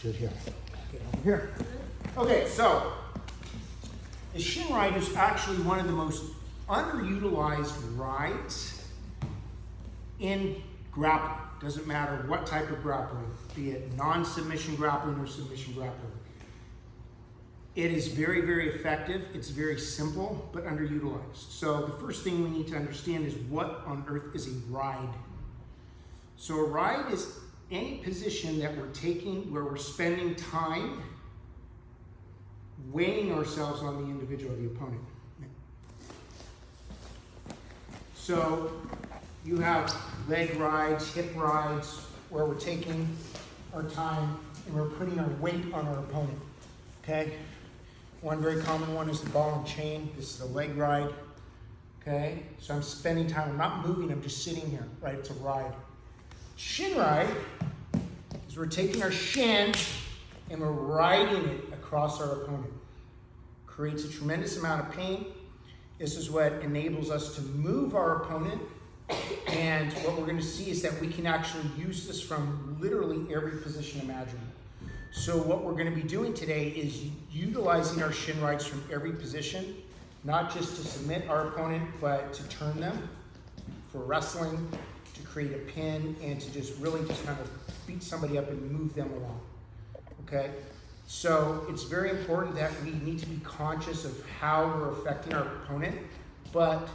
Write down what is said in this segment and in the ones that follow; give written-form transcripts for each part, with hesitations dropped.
Good here. Get over here. Okay, so the Shin ride is actually one of the most underutilized rides in grappling. Doesn't matter what type of grappling, be it non-submission grappling or submission grappling. It is very, very effective. It's very simple, but underutilized. So the first thing we need to understand is what on earth is a ride? So a ride is any position that we're taking where we're spending time weighing ourselves on the individual, the opponent. So you have leg rides, hip rides, where we're taking our time and we're putting our weight on our opponent, okay? One very common one is the ball and chain. This is a leg ride, okay? So I'm spending time, I'm not moving, I'm just sitting here, right? It's a ride. Shin ride is we're taking our shin and we're riding it across our opponent. Creates a tremendous amount of pain. This is what enables us to move our opponent. And what we're going to see is that we can actually use this from literally every position imaginable. So what we're going to be doing today is utilizing our shin rides from every position, not just to submit our opponent, but to turn them for wrestling, to create a pin, and to just really just kind of beat somebody up and move them along, okay? So it's very important that we need to be conscious of how we're affecting our opponent, but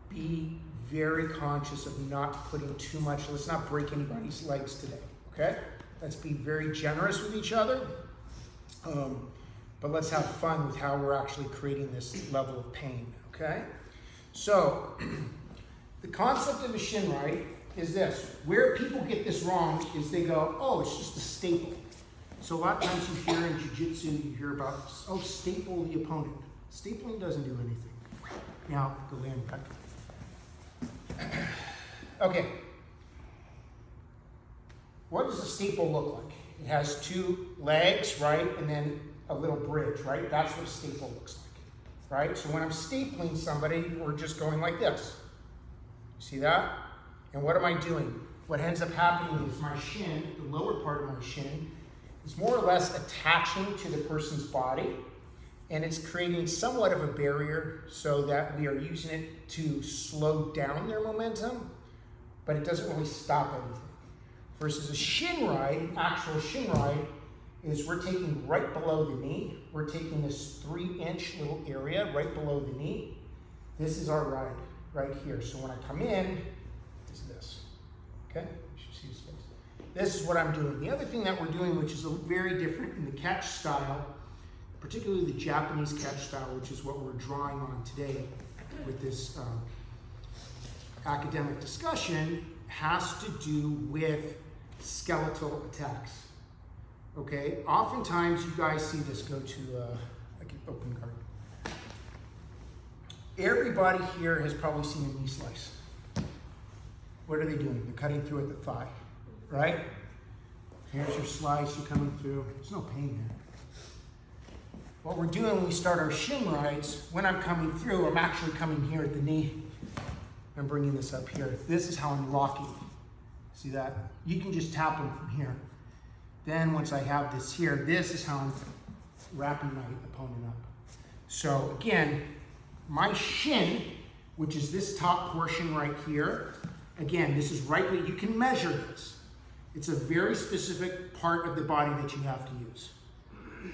be very conscious of not putting too much. Let's not break anybody's legs today, okay? Let's be very generous with each other, but let's have fun with how we're actually creating this level of pain, okay? So the concept of a shin ride is this. Where people get this wrong is they go, oh, it's just a staple. So a lot of times you hear in jiu-jitsu, you hear about, oh, staple the opponent. Stapling doesn't do anything. Now, go land back. Okay. What does a staple look like? It has two legs, right? And then a little bridge, right? That's what a staple looks like, right? So when I'm stapling somebody, we're just going like this. See that? And what am I doing? What ends up happening is my shin, the lower part of my shin, is more or less attaching to the person's body, and it's creating somewhat of a barrier so that we are using it to slow down their momentum, but it doesn't really stop anything. Versus a shin ride, actual shin ride, is we're taking right below the knee. We're taking this 3-inch little area right below the knee. This is our ride right here. So when I come in, it's this, okay? You should see his face. This is what I'm doing. The other thing that we're doing, which is very different in the catch style, particularly the Japanese catch style, which is what we're drawing on today with this academic discussion, has to do with skeletal attacks. Okay? Oftentimes you guys see this. Go to like an open card. Everybody here has probably seen a knee slice. What are they doing? They're cutting through at the thigh, right? Here's your slice, you're coming through. There's no pain there. What we're doing when we start our shin rides, when I'm coming through, I'm actually coming here at the knee. I'm bringing this up here. This is how I'm locking. See that? You can just tap them from here. Then once I have this here, this is how I'm wrapping my opponent up. So again, my shin, which is this top portion right here, again, this is right where you can measure this. It's a very specific part of the body that you have to use.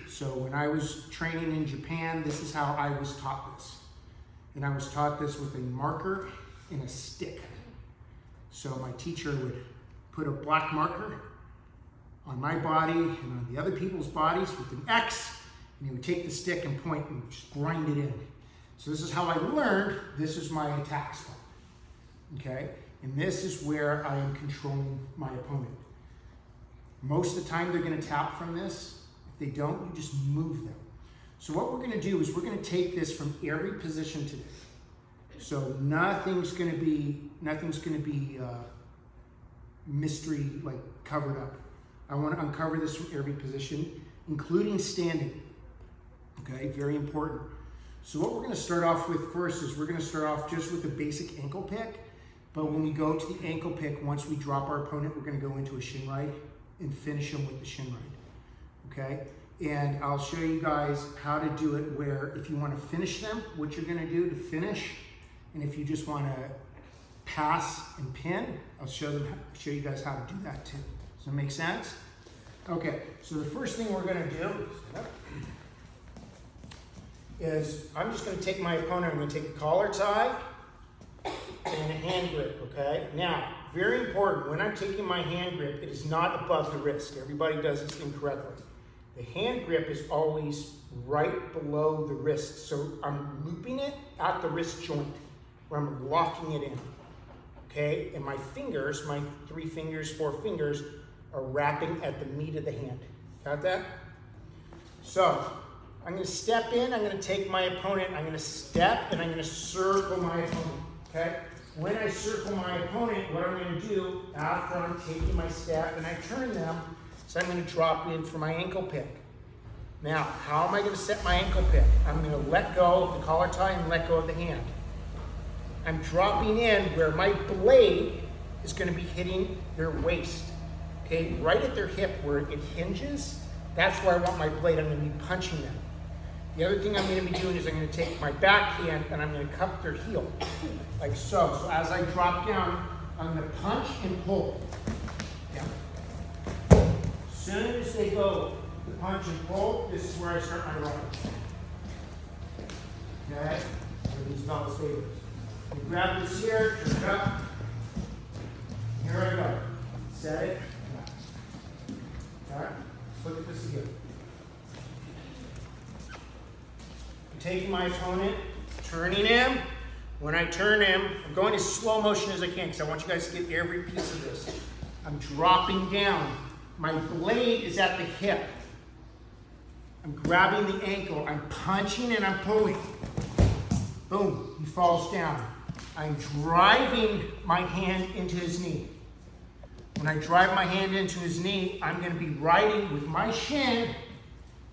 So when I was training in Japan, this is how I was taught this. And I was taught this with a marker and a stick. So my teacher would put a black marker on my body and on the other people's bodies with an X, and he would take the stick and point and just grind it in. So this is how I learned, this is my attack spot, okay? And this is where I am controlling my opponent. Most of the time they're gonna tap from this. If they don't, you just move them. So what we're gonna do is we're gonna take this from every position today. So nothing's gonna be mystery, like covered up. I wanna uncover this from every position, including standing, okay, very important. So what we're gonna start off with first is we're gonna start off just with a basic ankle pick, but when we go to the ankle pick, once we drop our opponent, we're gonna go into a shin ride and finish them with the shin ride, okay? And I'll show you guys how to do it where if you want to finish them, what you're gonna do to finish, and if you just wanna pass and pin, I'll show you guys how to do that too. Does that make sense? Okay, so the first thing we're gonna do is I'm just gonna take my opponent, I'm gonna take a collar tie and a hand grip, okay? Now, very important, when I'm taking my hand grip, it is not above the wrist. Everybody does this incorrectly. The hand grip is always right below the wrist. So I'm looping it at the wrist joint where I'm locking it in, okay? And my fingers, my 3 fingers, 4 fingers, are wrapping at the meat of the hand. Got that? So I'm gonna step in, I'm gonna take my opponent, I'm gonna step, and I'm gonna circle my opponent, okay? When I circle my opponent, what I'm gonna do after I'm taking my step and I turn them, so I'm gonna drop in for my ankle pick. Now, how am I gonna set my ankle pick? I'm gonna let go of the collar tie and let go of the hand. I'm dropping in where my blade is gonna be hitting their waist, okay? Right at their hip where it hinges, that's where I want my blade. I'm gonna be punching them. The other thing I'm gonna be doing is I'm gonna take my back hand and I'm gonna cup their heel, like so. So as I drop down, I'm gonna punch and pull. Yeah. As soon as they go to punch and pull, this is where I start my run. Okay? For these double sabers. You grab this here, turn it up. Here I go. Set it. Okay? Look at this again. I'm taking my opponent, turning him. When I turn him, I'm going as slow motion as I can because I want you guys to get every piece of this. I'm dropping down. My blade is at the hip. I'm grabbing the ankle. I'm punching and I'm pulling. Boom, he falls down. I'm driving my hand into his knee. When I drive my hand into his knee, I'm going to be riding with my shin.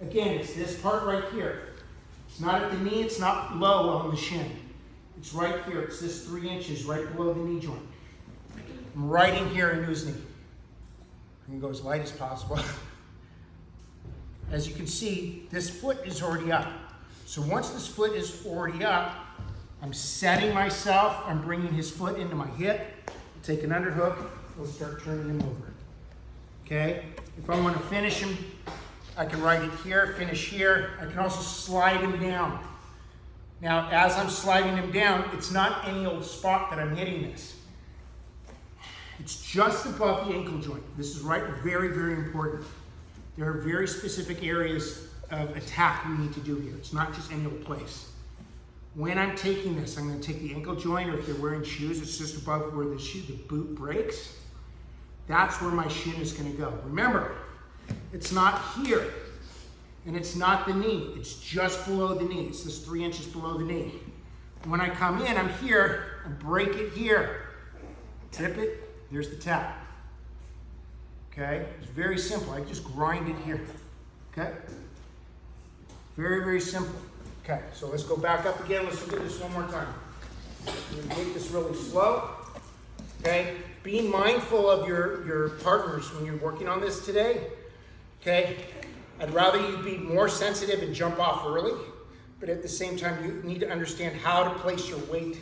Again, it's this part right here. It's not at the knee, it's not low on the shin. It's right here, it's this 3 inches right below the knee joint. I'm riding here into his knee. I'm going to go as light as possible. As you can see, this foot is already up. So once this foot is already up, I'm setting myself, I'm bringing his foot into my hip, take an underhook, we'll start turning him over. Okay? If I want to finish him, I can ride it here, finish here. I can also slide him down. Now, as I'm sliding him down, it's not any old spot that I'm hitting this. It's just above the ankle joint. This is right, very, very important. There are very specific areas of attack we need to do here. It's not just any old place. When I'm taking this, I'm going to take the ankle joint, or if they're wearing shoes, it's just above where the boot breaks. That's where my shin is going to go. Remember, it's not here, and it's not the knee. It's just below the knee. It's this 3 inches below the knee. When I come in, I'm here, I break it here. Tip it, there's the tap. Okay? It's very simple. I just grind it here. Okay? Very, very simple. Okay, so let's go back up again. Let's look at this one more time. We're going to take this really slow. Okay? Being mindful of your partners when you're working on this today. Okay? I'd rather you be more sensitive and jump off early, but at the same time, you need to understand how to place your weight.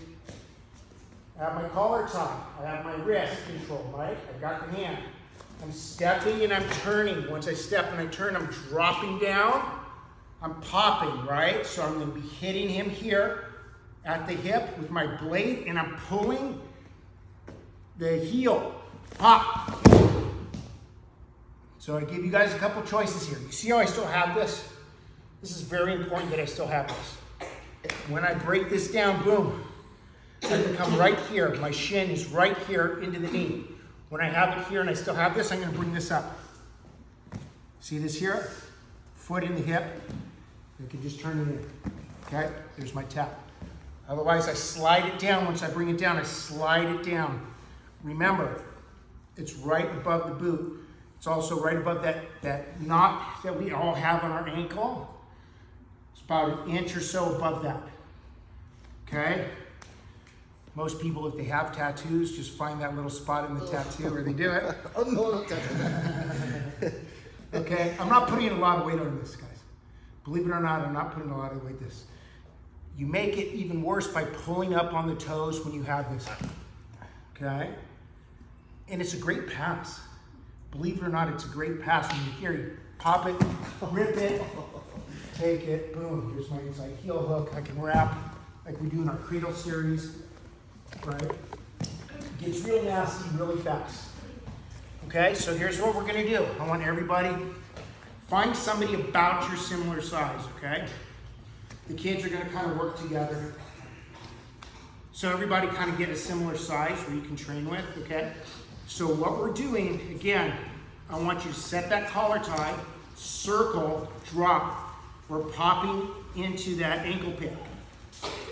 I have my collar tie. I have my wrist control, right? I've got the hand. I'm stepping and I'm turning. Once I step and I turn, I'm dropping down. I'm popping, right? So I'm going to be hitting him here at the hip with my blade, and I'm pulling the heel. Pop. So I give you guys a couple choices here. You see how I still have this? This is very important that I still have this. When I break this down, boom, I can come right here. My shin is right here into the knee. When I have it here and I still have this, I'm going to bring this up. See this here? Foot in the hip. I can just turn it in. Okay? There's my tap. Otherwise, I slide it down. Once I bring it down, I slide it down. Remember, it's right above the boot. It's also right above that knot that we all have on our ankle. It's about 1 inch or so above that. Okay? Most people, if they have tattoos, just find that little spot in the tattoo where they do it. Oh, no, no tattoo. Okay, I'm not putting a lot of weight on this, guys. Believe it or not, I'm not putting a lot of weight on this. You make it even worse by pulling up on the toes when you have this. Okay? And it's a great pass. Believe it or not, it's a great pass. When you hear you pop it, rip it, take it, boom. Here's my inside heel hook. I can wrap like we do in our cradle series. Right? It gets real nasty really fast. Okay, so here's what we're going to do. I want everybody, find somebody about your similar size, okay? The kids are going to kind of work together. So everybody kind of get a similar size where you can train with, okay? So what we're doing, again, I want you to set that collar tie, circle, drop. We're popping into that ankle pick.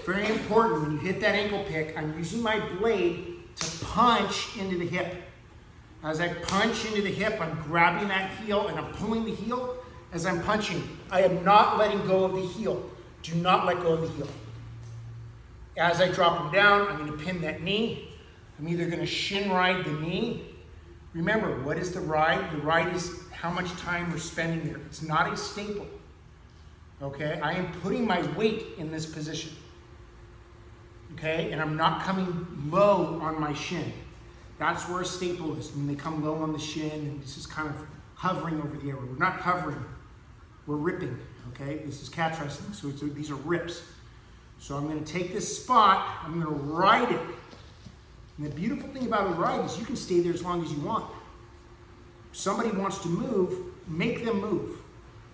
Very important, when you hit that ankle pick, I'm using my blade to punch into the hip. As I punch into the hip, I'm grabbing that heel and I'm pulling the heel as I'm punching. I am not letting go of the heel. Do not let go of the heel. As I drop them down, I'm going to pin that knee. I'm either going to shin ride the knee. Remember, what is the ride? The ride is how much time we're spending there. It's not a staple. Okay? I am putting my weight in this position. Okay? And I'm not coming low on my shin. That's where a staple is. When they come low on the shin, and this is kind of hovering over the area. We're not hovering. We're ripping. Okay? This is catch wrestling. So these are rips. So I'm going to take this spot. I'm going to ride it. And the beautiful thing about a ride is you can stay there as long as you want. If somebody wants to move, make them move.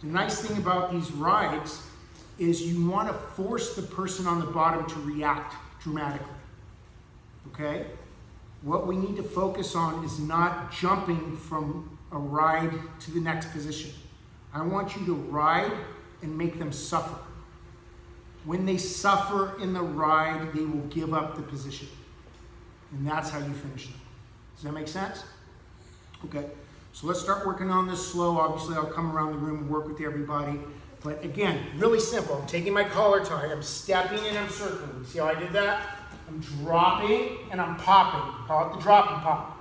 The nice thing about these rides is you want to force the person on the bottom to react dramatically. Okay? What we need to focus on is not jumping from a ride to the next position. I want you to ride and make them suffer. When they suffer in the ride, they will give up the position. And that's how you finish them. Does that make sense? Okay, so let's start working on this slow. Obviously, I'll come around the room and work with everybody. But again, really simple. I'm taking my collar tie, I'm stepping and I'm circling. See how I did that? I'm dropping and I'm popping. Call it the drop and pop.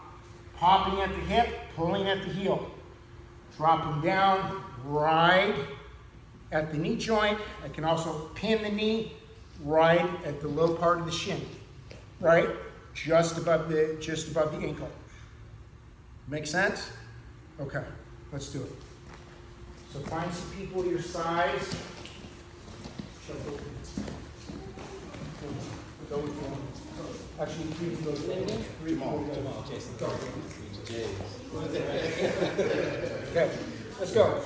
Popping at the hip, pulling at the heel. Dropping down, ride at the knee joint. I can also pin the knee, ride at the low part of the shin. Right? Just above the ankle. Make sense? Okay, let's do it. So find some people your size. Go with one. Actually, three of those. Three more. Okay, let's go.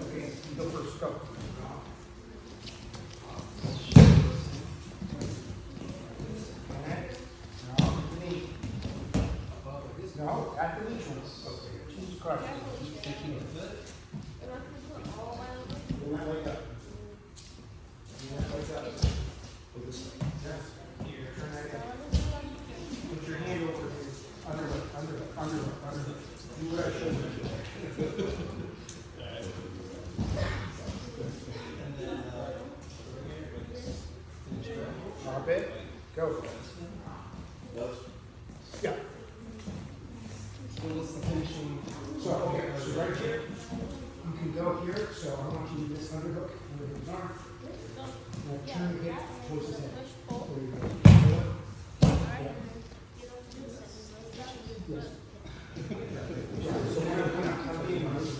Okay, you go first. Go. No, at the leech one. Jesus Christ. Not like that. Not like that. Yes. Turn that down. Put your hand over his under. Do what I showed you. Drop it. Go. Yeah. So what's the finishing? So, okay, so right here, you can go here. So I want you to do this underhook under his arm. Now turn the hip towards his head. There you go. Yeah. Yes. Yeah, so we're going to come in on this.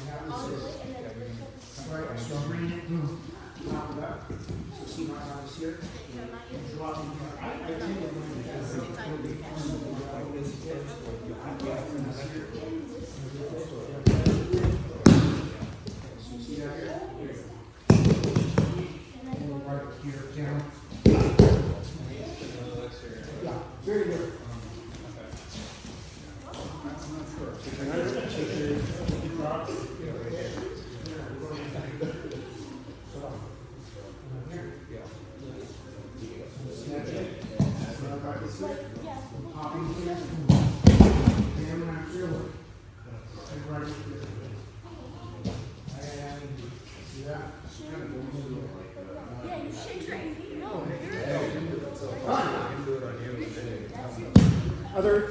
Right, so I'm bringing it top of that. So see my arms here. And dropping here. I think I'm going to see that here? And right here, down. Yeah, very good. I'm not sure. Popping here. And I'm really. And right here. And see that? Yeah, you should train. No, Other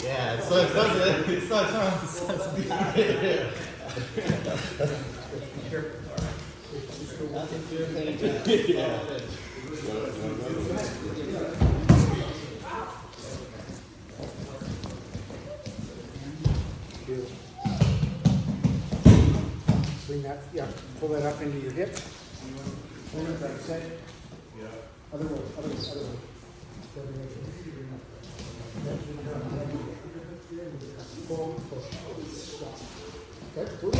Yeah, it sucks, doesn't it? It sucks, huh? It sucks. Yeah. Bring that, yeah, pull that up into your hip. Bring it like that. Yeah. Other way, other way, other way. Pull, push, stop. Okay, pull.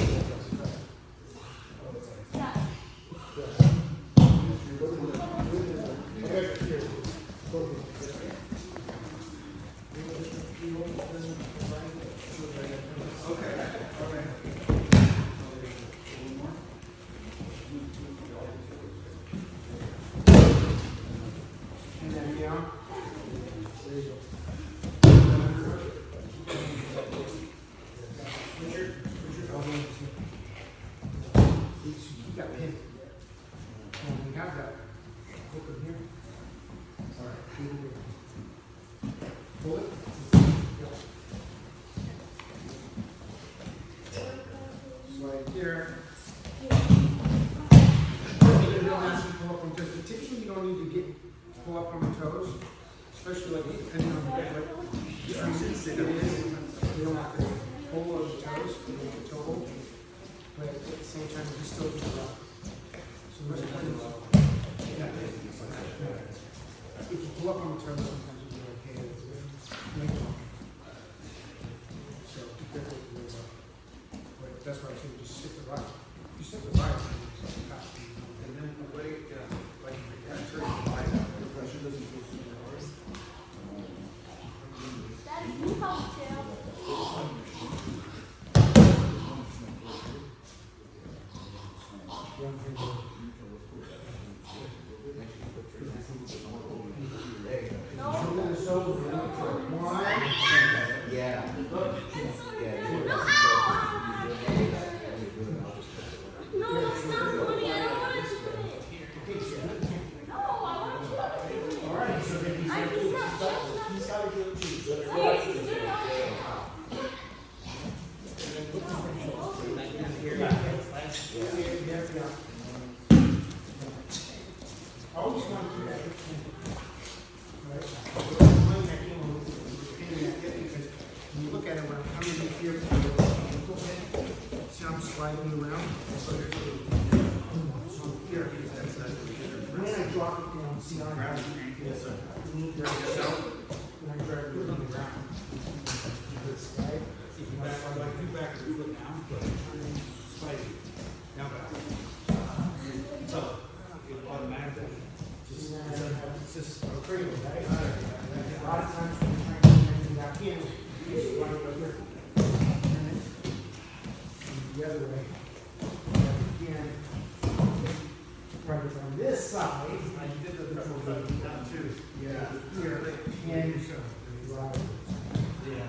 And then down. There you go. Put your elbow in the seat. You got pin. And we have that. Hook it here. All right. Keep it there. Pull it. Go. Slide here. Pull up on toes. Typically, you don't need to pull up on the toes, especially like depending on what trees it is. You don't have to pull on the toes, you don't have to toe hold, but at the same time, you still do it. So most times, if you pull up on the toes, sometimes you do okay. So be careful with the but that's why I say just stick the right. You stick the right, it's fast. And then the way, like turn the light out, the pressure doesn't go through the horse. Always want to do that. Right? Because when you look at it, when I'm coming in here, see I'm sliding around. So here, when I drop it down, see how I have it. When I drag it on the ground. Right? If I do back and foot down, but sliding down back. So it automatically It's just crazy, right? A lot of times when you're trying to bring it back in, you just run it over. Turn it. And the other way. And again, right on this side. I did the double button down too. Yeah. Here. And right. Yeah.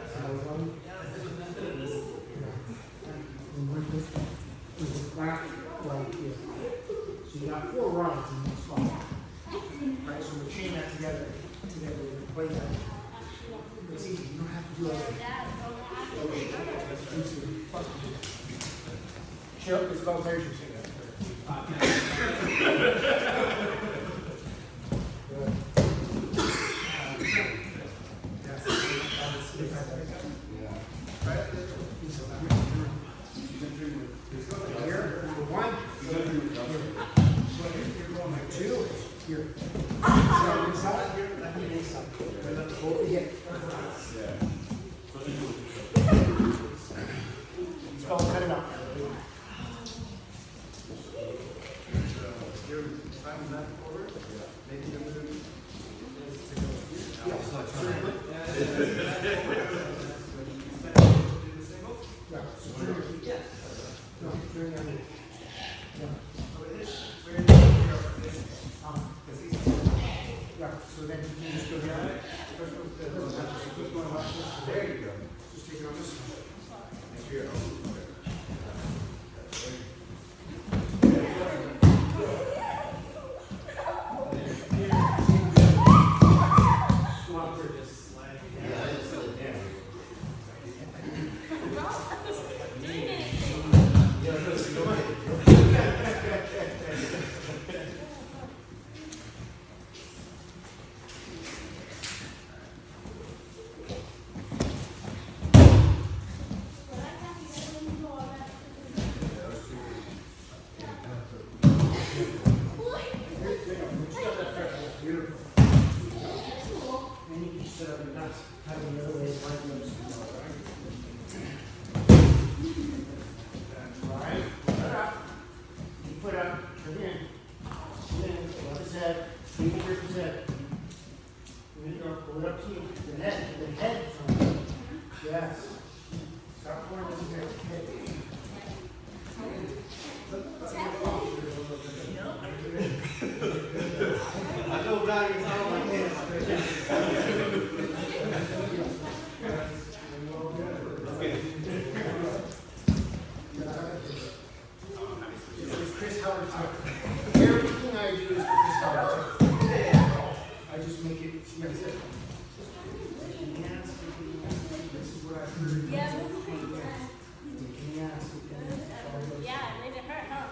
There's a back right here. So you got 4 rods in this spot. Right, so we chain that together and play that. It's easy, you don't have to do everything. It's easy. Chill, it's about version here. So inside here, let me base up. Both the hip. It's called cut it up. Yeah, so turn your feet. Yeah. No, turn your feet. Yeah. Yeah, so then you can just go down. There you go. Just take it on this one. Beautiful. Then you can sit up and not have the other way like those. Right? Put it up. You put up. Turn in. Love his head. Keep it his head. There you go. Pull it up to you. The head. The head. Yes. Stop pouring this head. I know about it, it's all my hands. It's Chris Howard too. Everything I do is Chris Howard too. I just make it, see, that's it. This is what I've heard. Yeah. Yeah. Yeah, it made it hurt, huh?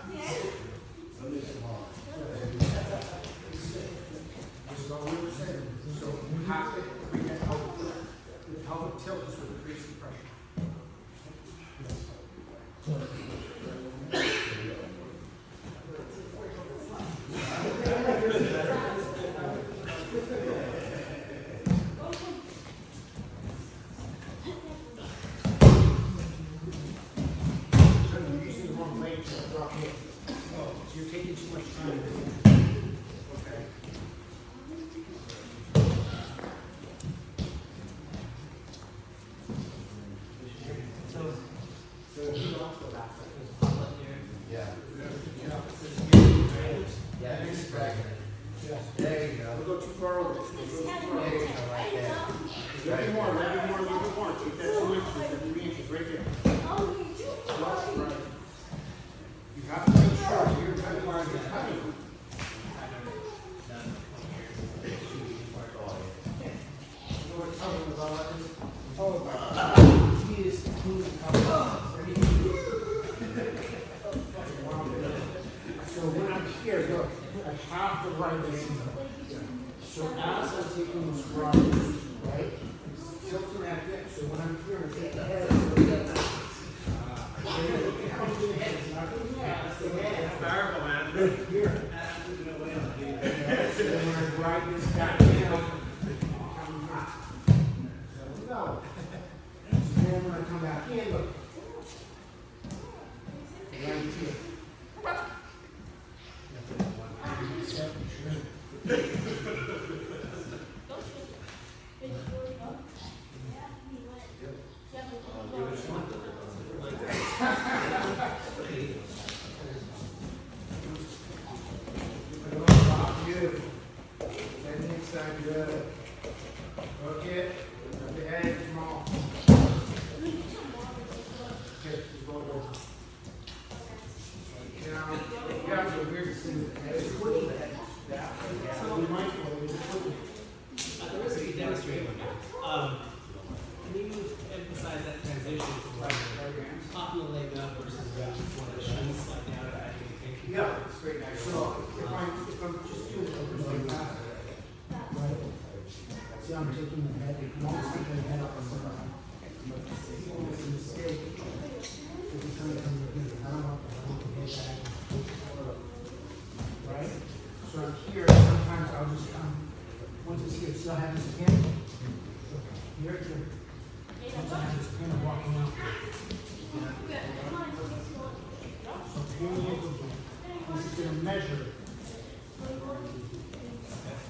This is all we were saying. So you have to bring that pelvic tilt. The pelvic tilt is what creates the pressure. So you're using the wrong leg to drop it. So you're taking too much time. Okay. Yeah. Yeah, Next back. yes. There you go. Don't go too far over. Don't go too far There you over. go, right there. A little more, a little more, a little more. Take that 2 inches, that 3 inches right there. Right. You have to make sure so you're cutting where you're cutting. You know what talking about is? Oh, he is clean So when I'm here, look, I have to write this in. So as I'm taking this rod, right, tilting at it, so when I'm here, I take the head. It comes to the head, it's not the head, it's the head. It's powerful, man. Here. Absolutely no way on it. So then when I ride this back down, I'm hot. So we go. So then when I come back in, look. Right here. Beautiful. Head inside, good. Hook it. Let the head small. Okay, just roll it over. Now, you have to weird thing with the head. It's quick the head. So be mindful of it. It's quick. At the risk of demonstrating, can you emphasize that transition from popping the leg up versus one of the shins slide down and adding the tension? Yeah, it's great. So if I'm just doing it over like that, right? See, I'm taking the head, I'm almost taking the head up on the bottom. It's a mistake. If you come from the head, I don't want the head back. Right? So I'm here, sometimes I'll just once it's here, still have this pin. Here, here. Once I have this pin, I'm walking out. So pin it again. This is going to measure.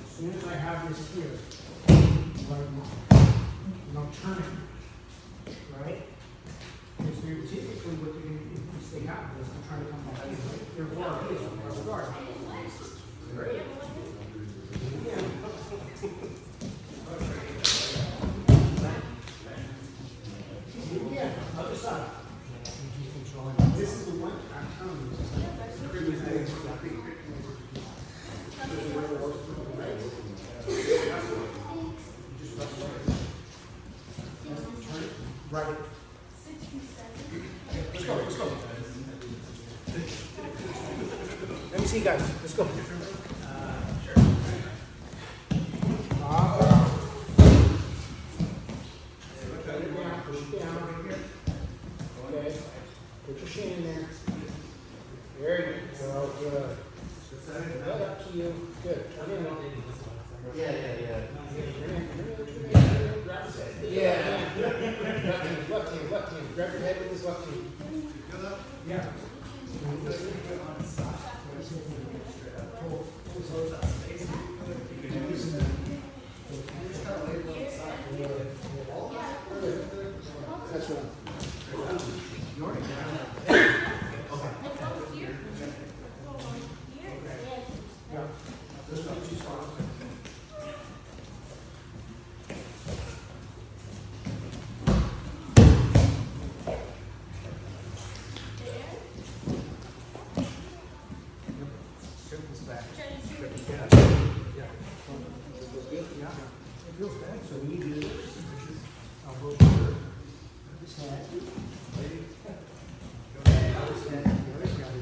As soon as I have this here, right now, and I'll turn it, right? Here's basically what they're going to do once they have this, they're trying to come back in. Right? Their guard is on their guard. Right? Yeah, other side. This is the one I'm telling you. Right. Let's go, let's go. Let me see you guys. Let's go. Sure. Push it down. Okay. Put your shin in there. There you go. Good. Right up to you. Good. Turn it on. Yeah. Yeah. Left hand. Grab your head with this left hand. Yeah. That's right. Yeah. Simple's back. Yeah. It feels bad. So we need to do this. Elbow over. This head. Ready? This head.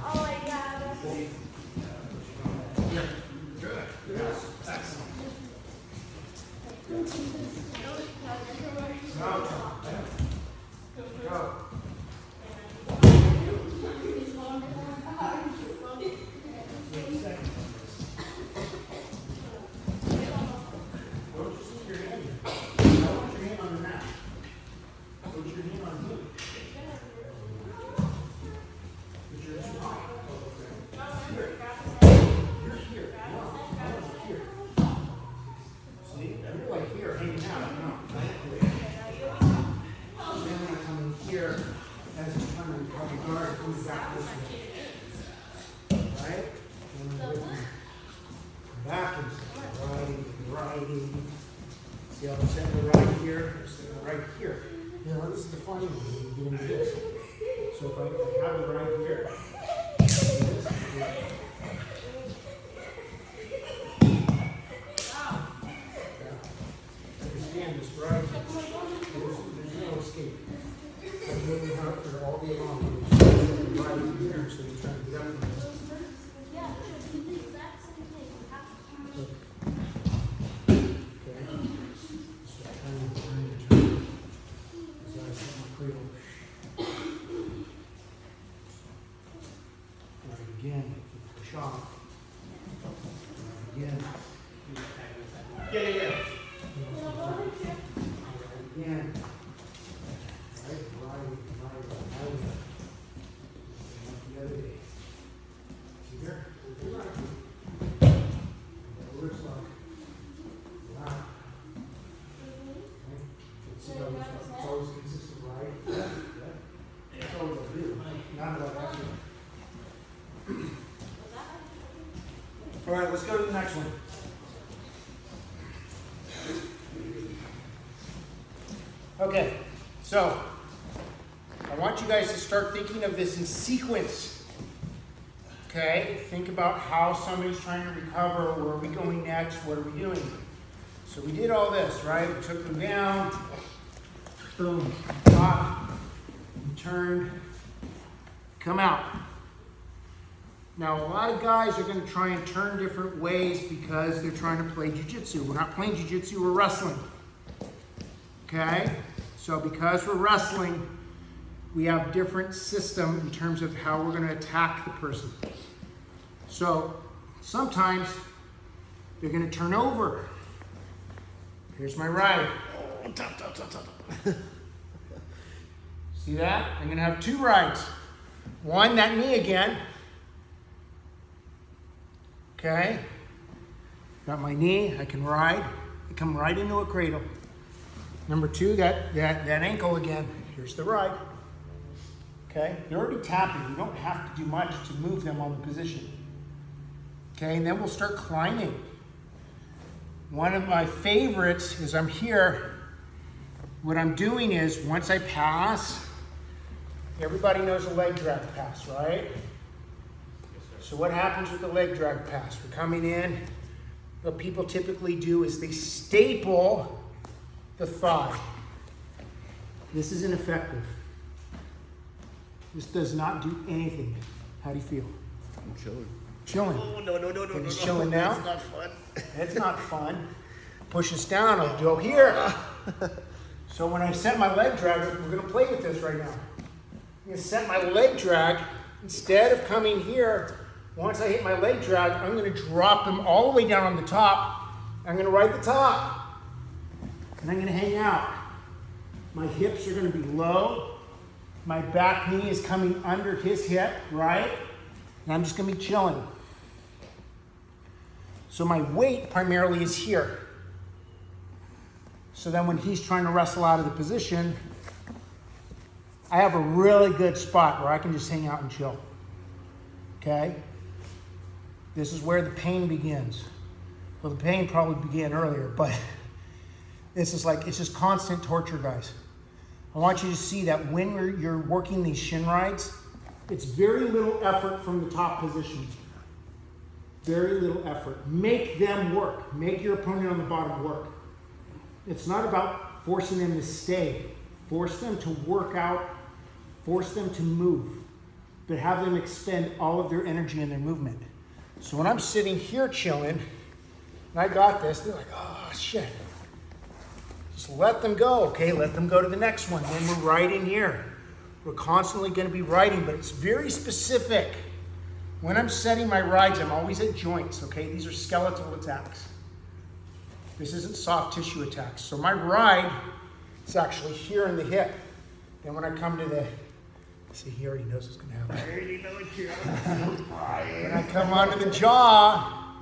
Oh my God. Yeah. Good. Yes. Excellent. Now, go. Don't just put your hand in. I want your hand on the mat. Put your hand on me. Put your hand on. You're here. No, here. See? You're like here, hanging out. No. Then when I come in here, as he's trying to recover guard, comes back this way. Right? And then with me. Back and riding. See how I'm setting the right here? I'm setting the right here. Now this is the funny one when you get into this. So if I have it right here. Understand this, right? There's no escape. So you really have to all day long. Right here, so you're trying to get up from this. Again, push off. Again. Yeah. Again. Right. The other day. See there? Right. Where's like? Wow. See how it's always consistent, right? Yeah. It's always a view. Not like that. All right, let's go to the next one. Okay, so I want you guys to start thinking of this in sequence. Okay, think about how somebody's trying to recover. Where are we going next? What are we doing? So we did all this, right? We took them down. Boom. Pop. Turn. Come out. Now, a lot of guys are going to try and turn different ways because they're trying to play jiu-jitsu. We're not playing jiu-jitsu, we're wrestling. Okay? So because we're wrestling, we have different system in terms of how we're going to attack the person. So sometimes they're going to turn over. Here's my right. See that? I'm going to have two rights. One, that knee again. Okay, got my knee, I can ride, I come right into a cradle. Number two, that ankle again, here's the right. Okay, they're already tapping. You don't have to do much to move them on the position. Okay, and then we'll start climbing. One of my favorites is I'm here. What I'm doing is once I pass, everybody knows a leg drag pass, right? So what happens with the leg drag pass? We're coming in. What people typically do is they staple the thigh. This is ineffective. This does not do anything. How do you feel? I'm chilling. Chilling. Oh, no. And he's chilling now? That's not fun. It's not fun. Push us down, I'll go here. So when I set my leg drag, we're gonna play with this right now. I'm gonna set my leg drag, instead of coming here, once I hit my leg drag, I'm gonna drop them all the way down on the top. I'm gonna ride the top. And I'm gonna hang out. My hips are gonna be low. My back knee is coming under his hip, right? And I'm just gonna be chilling. So my weight primarily is here. So then when he's trying to wrestle out of the position, I have a really good spot where I can just hang out and chill. Okay? This is where the pain begins. Well, the pain probably began earlier, but this is like, it's just constant torture, guys. I want you to see that when you're working these shin rides, it's very little effort from the top position. Very little effort. Make them work. Make your opponent on the bottom work. It's not about forcing them to stay. Force them to work out. Force them to move. But have them expend all of their energy and their movement. So when I'm sitting here chilling, and I got this, they're like, oh, shit. Just let them go, okay? Let them go to the next one. Then we're riding here. We're constantly going to be riding, but it's very specific. When I'm setting my rides, I'm always at joints, okay? These are skeletal attacks. This isn't soft tissue attacks. So my ride is actually here in the hip. Then when I come to the, see, he already knows what's going to happen. I already know what you're When I come onto the jaw,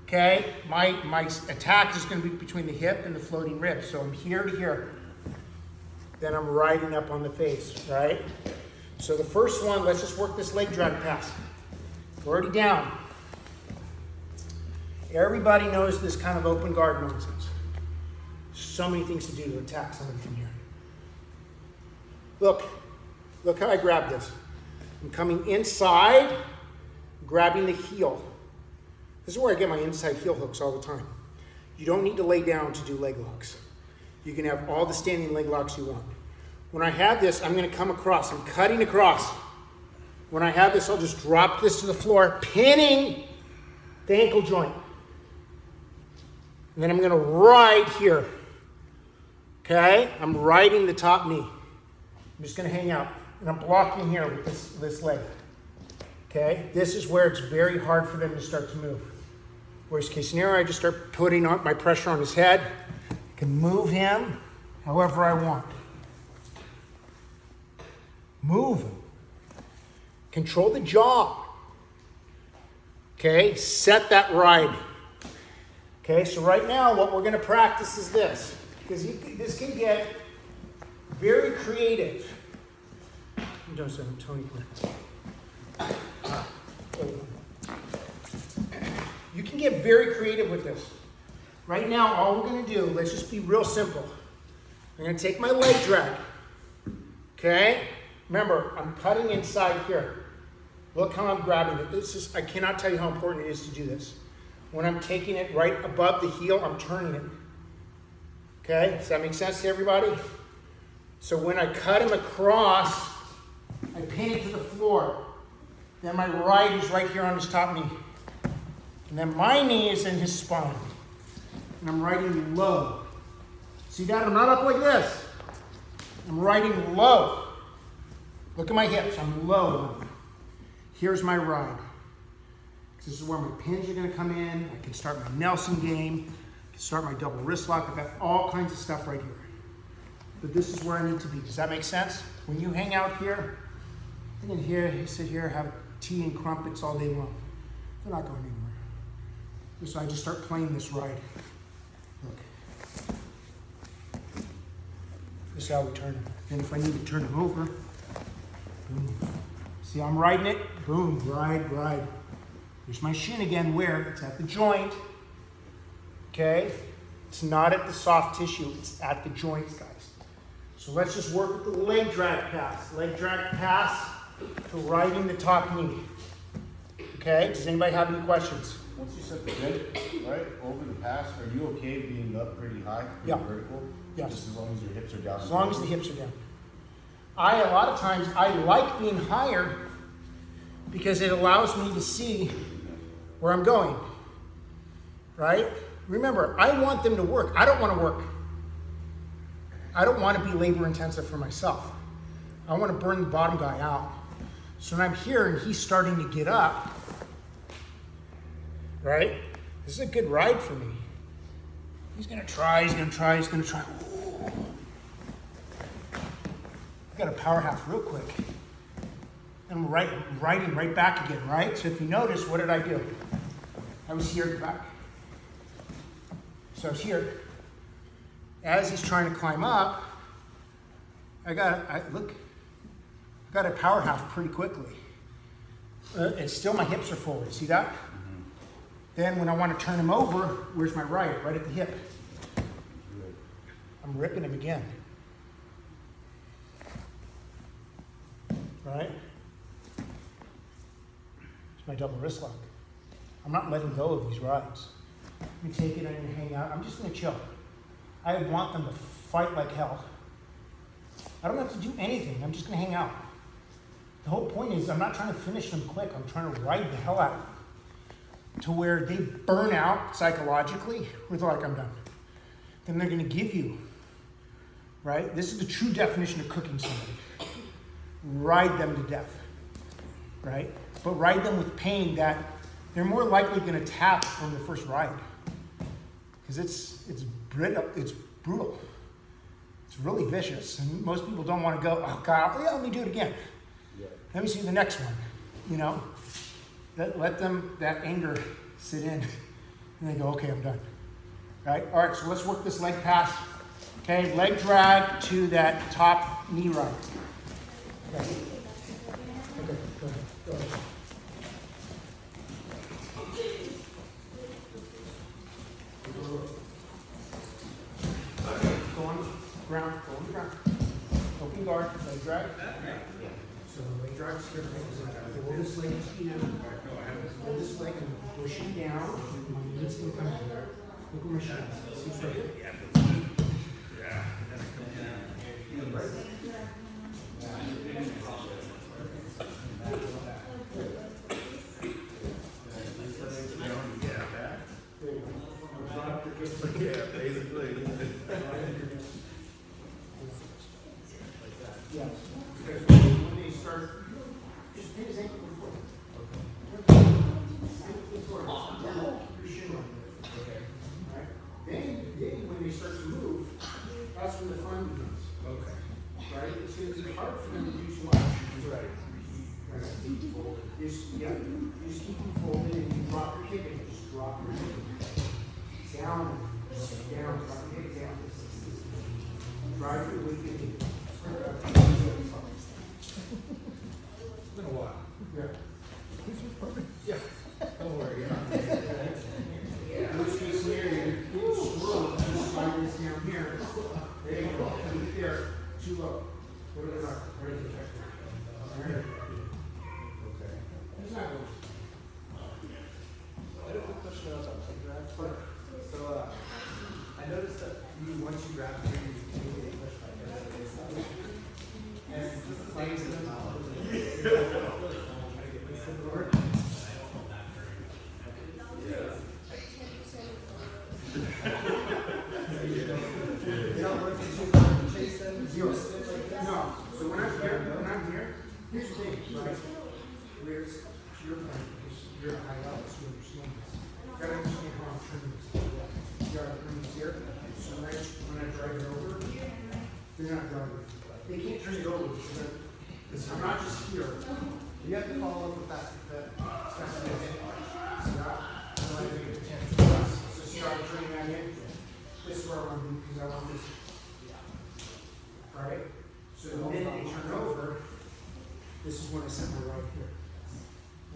okay, my attack is going to be between the hip and the floating rib. So I'm here to here. Then I'm riding up on the face, right? So the first one, let's just work this leg drag pass. We're already down. Everybody knows this kind of open guard nonsense. So many things to do to attack somebody from here. Look how I grab this. I'm coming inside, grabbing the heel. This is where I get my inside heel hooks all the time. You don't need to lay down to do leg locks. You can have all the standing leg locks you want. When I have this, I'm going to come across. I'm cutting across. When I have this, I'll just drop this to the floor, pinning the ankle joint. And then I'm going to ride here. Okay? I'm riding the top knee. I'm just going to hang out. And I'm blocking here with this leg. Okay? This is where it's very hard for them to start to move. Worst case scenario, I just start putting my pressure on his head. I can move him however I want. Move him. Control the jaw. Okay, set that ride. Okay, so right now what we're going to practice is this. Because this can get very creative. I'm doing some Tony Clear. You can get very creative with this. Right now, all we're going to do, let's just be real simple. I'm going to take my leg drag. Okay? Remember, I'm cutting inside here. Look how I'm grabbing it. I cannot tell you how important it is to do this. When I'm taking it right above the heel, I'm turning it. Okay? Does that make sense to everybody? So when I cut him across, I pin it to the floor. Then my right is right here on his top knee. And then my knee is in his spine. And I'm riding low. See that? I'm not up like this. I'm riding low. Look at my hips. I'm low. Here's my ride. This is where my pins are going to come in. I can start my Nelson game. I can start my double wrist lock. I've got all kinds of stuff right here. But this is where I need to be. Does that make sense? When you hang out here, you can sit here, have tea and crumpets all day long. They're not going anywhere. So I just start playing this ride. Look. This is how we turn it. And if I need to turn him over, boom. See how I'm riding it? Boom, ride. Here's my shin again, where it's at the joint. Okay? It's not at the soft tissue, it's at the joints, guys. So let's just work with the leg drag pass. Leg drag pass to riding the top knee. Okay? Does anybody have any questions? Once you set the grip, right, over the pass, are you okay being up pretty high, pretty Yeah. vertical? Yes. Just as long as your hips are down. As long as the hips are down. A lot of times, I like being higher because it allows me to see where I'm going. Right? Remember, I want them to work. I don't want to work. I don't want to be labor intensive for myself. I want to burn the bottom guy out. So when I'm here and he's starting to get up, right? This is a good ride for me. He's going to try. Ooh. I got a power half real quick. And I'm riding right back again, right? So if you notice, what did I do? I was here at the back. So I was here. As he's trying to climb up, I got a power half pretty quickly. And still my hips are forward. See that? Mm-hmm. Then when I want to turn him over, where's my right? Right at the hip. I'm ripping him again. Right? It's my double wrist lock. I'm not letting go of these rides. Let me take it and hang out. I'm just going to chill. I want them to fight like hell. I don't have to do anything. I'm just going to hang out. The whole point is I'm not trying to finish them quick. I'm trying to ride the hell out of them to where they burn out psychologically where they're like, I'm done. Then they're going to give you, right? This is the true definition of cooking somebody. Ride them to death, right? But ride them with pain that they're more likely going to tap from the first ride. Because it's brutal. It's really vicious. And most people don't want to go, oh God, yeah, let me do it again. Yeah. Let me see the next one. You know? Let them, that anger sit in. And they go, okay, I'm done. Right? All right, so let's work this leg pass. Okay, leg drag to that top knee ride. Okay. Okay, go ahead. Go ahead. Go on the ground. Open guard, leg drag. So leg drag, hold this leg to you. Hold this leg and push it down. My knees can come here. Look at my shins. See straight. Right. Yeah, basically. Yes. Because when they start, just hit his ankle before. Okay. Your shin right there. Okay. Right? Then when they start to move, that's when the fun begins. Okay. Right? It's going to be hard for them to do too much. Right. You just keep them folded and you drop your hip and you just drop your hip. Down, drop your hip down. Drive your weight in. It's been a while. Yeah. Yeah. Don't worry. Worst case scenario, you slow, just slide this down here. There you go. Keep it there. Too low. Put it up. Right in the check. Okay. It's not going. I had a quick question about leg drag. So, I noticed that once you grab it, you immediately push back. And just like Zero. No. So when I'm here, here's the thing, right? Where's your point? Because you're at high level, so you understand this. You gotta understand how I'm turning this. You gotta bring this here. So when I drive it over, they're not driving. They can't turn it over because I'm not just here. you have to follow up with that. So start turning that in. This is where I want to be because I want this. Right? So then they turn over, This is when I set my right here.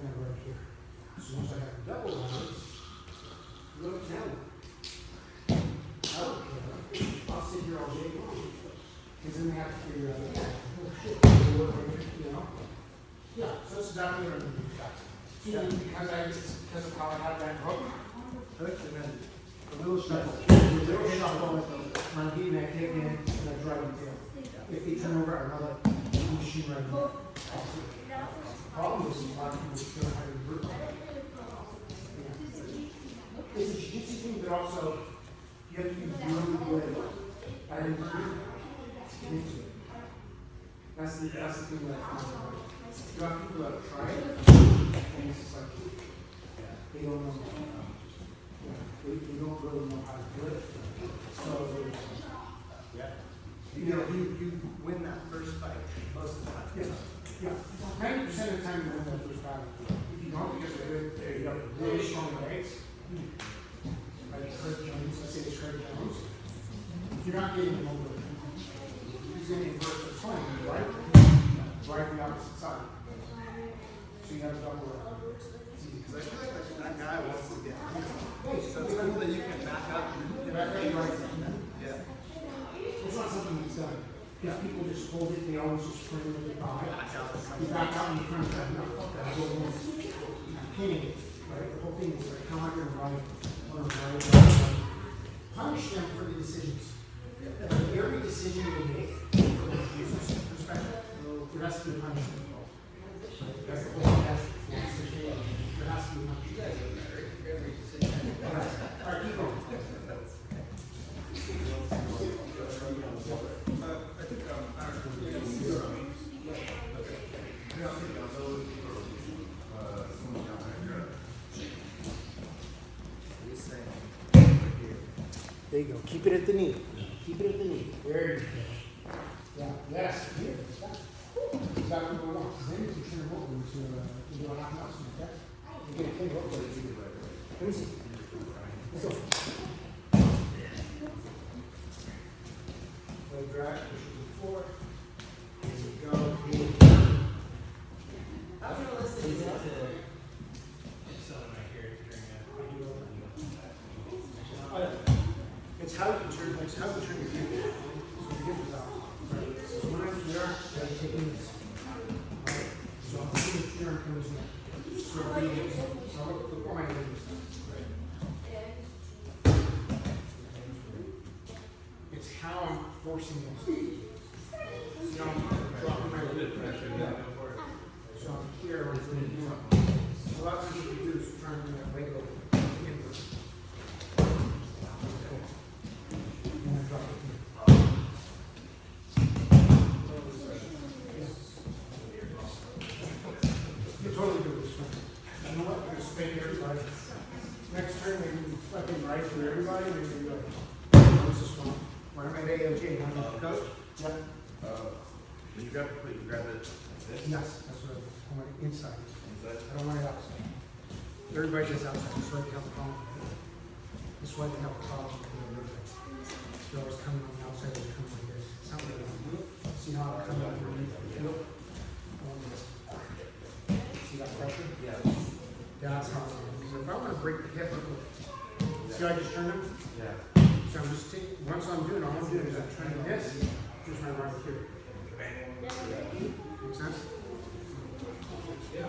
And right here. So once I have a double on it, look now. I don't care. I'll sit here all day long. Because then they have to figure out, oh shit, you know? Yeah, so that's exactly what I'm going to do. Yeah, because of how I have that hook, and then a little shuffle, when I'm getting that kick in, and I drive it down. If they turn over, I'll let the machine right now. Problem is, a lot of people still have to revert. It's a jiu-jitsu thing, but also, you have to be really good at it. That's the thing that I found. You have people that try it, and it's just like, they don't know. They don't really know how to do it. So, You know, you win that first fight most of the time. yeah, 90% of the time you win that first battle. If you don't, because you have really strong legs, like Kurt Jones, let's say it's Kurt Jones, if you're not getting him over, he's going to invert the swing, right? Right the opposite side. So you have to double it. Because I feel like that guy wants to get hit. So it's cool that you can back up. Yeah. It's not something that's done. Because people just hold it, they always just frame it with the thigh. You back out in the front, no, fuck that, I go in. I'm pinning it, right? The whole thing is like, how am I gonna ride, punish them for the decisions. Every decision they make, from the user's perspective, there has to be a punishment involved. That's the whole passion. There has to be a punishment. All right, keep going. There you go. Keep it at the knee. Keep it at the knee. There you go. Yeah. Yes. Here. Exactly what we want. Then you can turn it over into a half mouse. Okay. You get a clean hook. Let me see. Let's go. Leg drag. Push it to the floor. Here we go. How realistic is it to hit someone right here during It's how you turn. It's how you turn your hip. So your hip is out. Right. So when I'm here, I'm taking this. Right. So I'm taking the arm comes in. So I'm bringing it. So look where my leg is. Right. It's how I'm forcing this. So I'm dropping my leg. So I'm here. So a lot of times what you do is try and bring that leg over. Inward. And then drop it here. You totally do this one. You know what? You're gonna spin everybody. Next turn, maybe fucking right through everybody, and then you go. This is fun. When I'm at AOJ, I'm the coach. Yep. Did you grab it? Yes, that's what I want it inside. I don't want it outside. Everybody does outside. That's why they have a problem. That's why they have a problem with everything. They're always coming on the outside, they're coming like this. It's not really see how I'm coming up underneath the field? See that pressure? Yeah. That's how I'm going. So if I want to break the hip, see how I just turned him? Yeah. So I'm just taking, once I'm doing, all I'm doing is I'm turning this, here's my right here. Make sense? Yeah.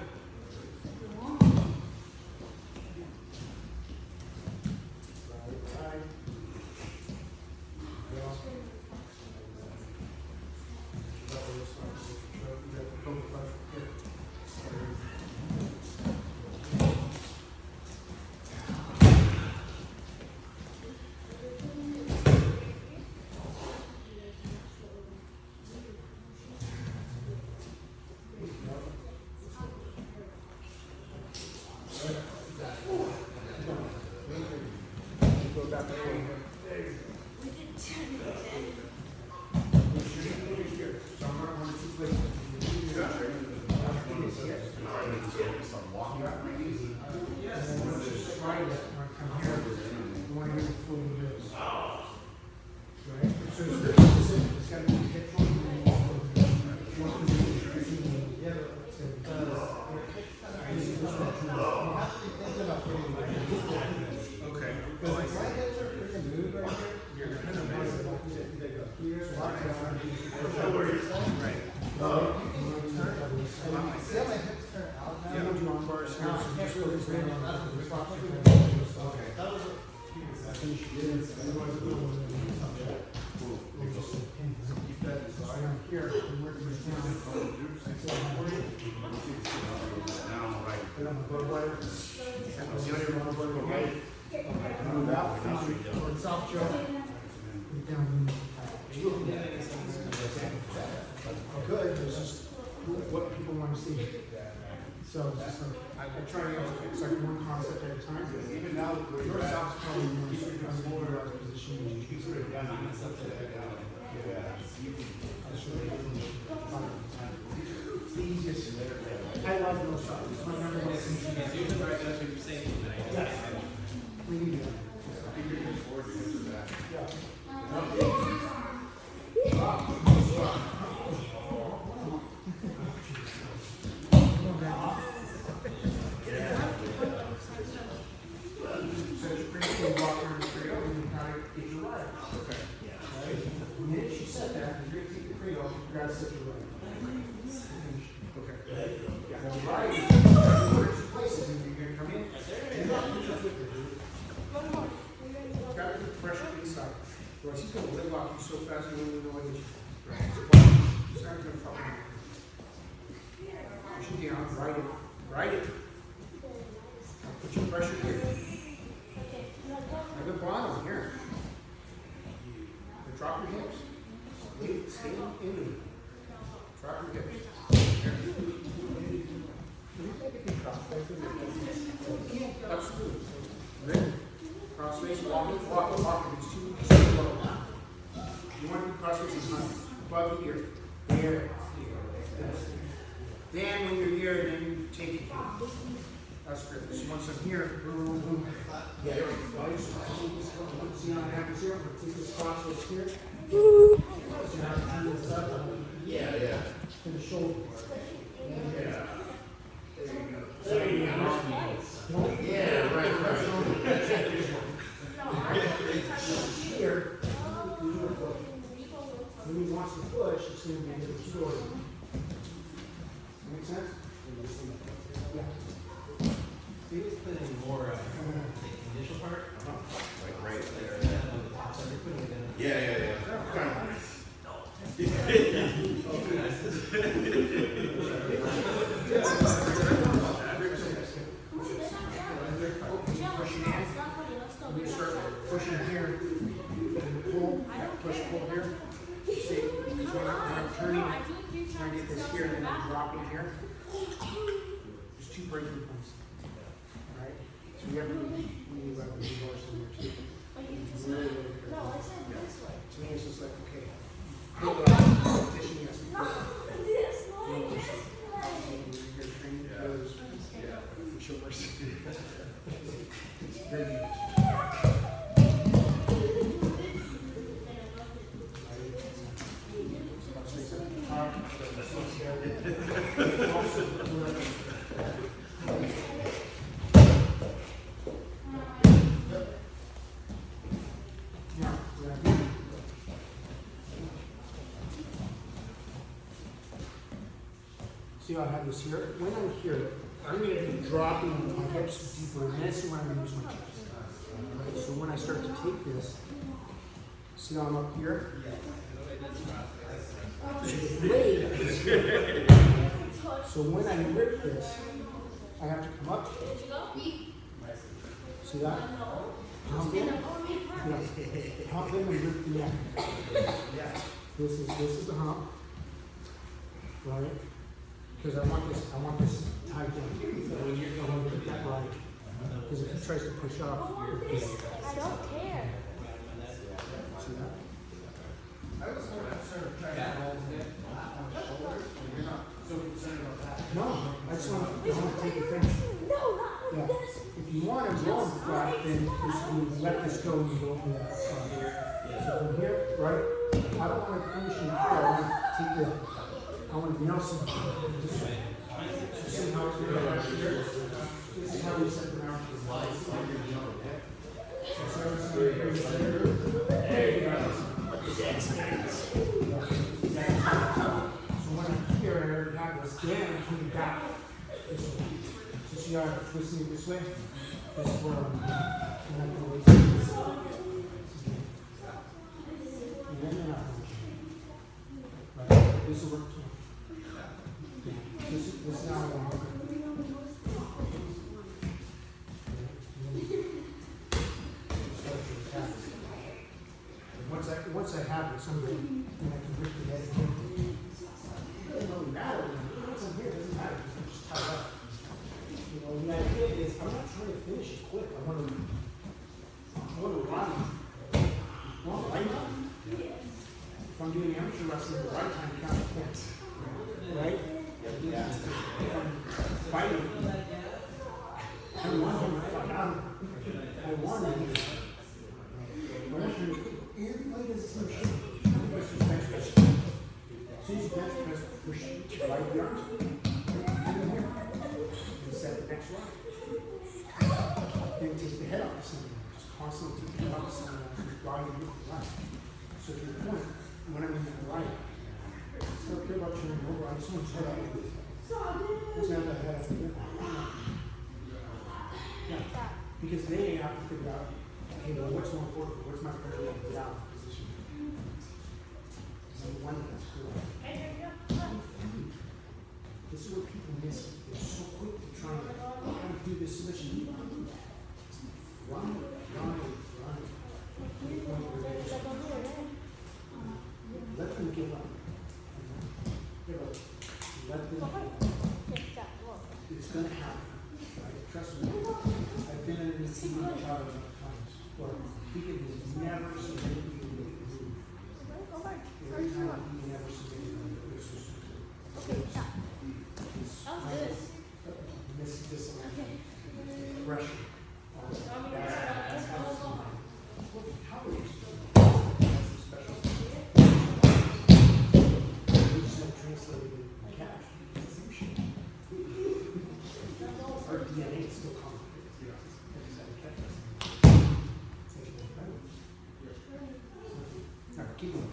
Here's one. Good, it's just what people want to see. So it's just like, I try to, it's like one concept at a time. Even now, yourself's probably more sort of position. You can put it down. It's the easiest. I love those shots. It's my number one thing. It's usually where I go to say tonight. Yes. We need it. He's going to lip lock you so fast you won't even know what it is. He's not going to fucking. Push it down, right it. Right it. Now put your pressure here. Like a bottom here. Now drop your hips. Stay into it. Drop your hips. Here. That's good. Ready? Crossface, walk. It's too low. You want to do crossface above the ear. There. Then when you're here, then you take it here. That's good. So once I'm here, boom. Yeah, there we go. See how it happens here? Take this crossface here. See how it moves up? Yeah. To the shoulder. Yeah. There you go. Yeah, right. Here, when he wants to push, it's going to be a little slower. Make sense? Yeah. We was putting more the initial part. Like right there. On the top side, they're putting it in. Yeah. You start pushing here, and pull here. See, when I'm turning, trying to get this here, and then dropping here. There's two breaking points. Alright? So you have to need like a reverse in there too. Really careful. To me, it's just like, okay. Pull it out, competition, yes. Your training goes, for sure. Very good. See how I have this here? When I'm here, I'm going to be dropping my hips deeper, and this is when I'm going to use my chest. Right? So when I start to take this, see how I'm up here? The blade is here. So when I rip this, I have to come up. See that? Hump in. Yeah. Hump in and rip the neck. This is the hump. Right? Because I want this tight down. So when you're going to get that right. Because if he tries to push off, I don't care. see that? I was more concerned of trying to hold it on the shoulders, and you're not so concerned about that. No, I just want to take a thing. No, not Yeah. like this. If you want to go flat, then just you let this go and you go from that side. So from here, right? I don't want to finish in here. I want to take the. I want to Nelson. Just see how it's going to right here. This is how we set the mount. So there you go. when I'm here, I already have this, then I'm coming back this way. So see how I'm twisting it this way? This is where I'm going to this will work too. This is now what I'm working. Once I have it, somebody, then I can rip the head. It doesn't really matter. Once I'm here, it doesn't matter. I'm just tied up. You know, the idea is I'm not trying to finish it quick. I want to run. I want to right time. If I'm doing amateur wrestling, the right time counts points. Right? Yeah. If I'm fighting, I want him to fight out. I want him to. Everybody does the same shit. Everybody does bench press. As soon as you bench press, push right the arms. Come in here. And set the next right. Then take the head off of something. Just constantly take the head off of something. While you move the right. So to your point, when I'm in the right, I don't care about turning over. I just want to head out with it. Doesn't have that head off of it. Yeah. Because they have to figure out, okay, well, what's more important? What's my priority to get out of position? Number one, that's cool. This is what people miss. They're so quick to try and do this submission. You don't do that. Run. To the point where they just let them give up. Let them give up. It's going to happen. Right? Trust me. I've been in this team enough times where he has never submitted me to a move. Every time he never submitted me to a move. This pressure. That's how it's done. How is it? That's a special translated cash. Our DNA is still complicated. All right, keep going.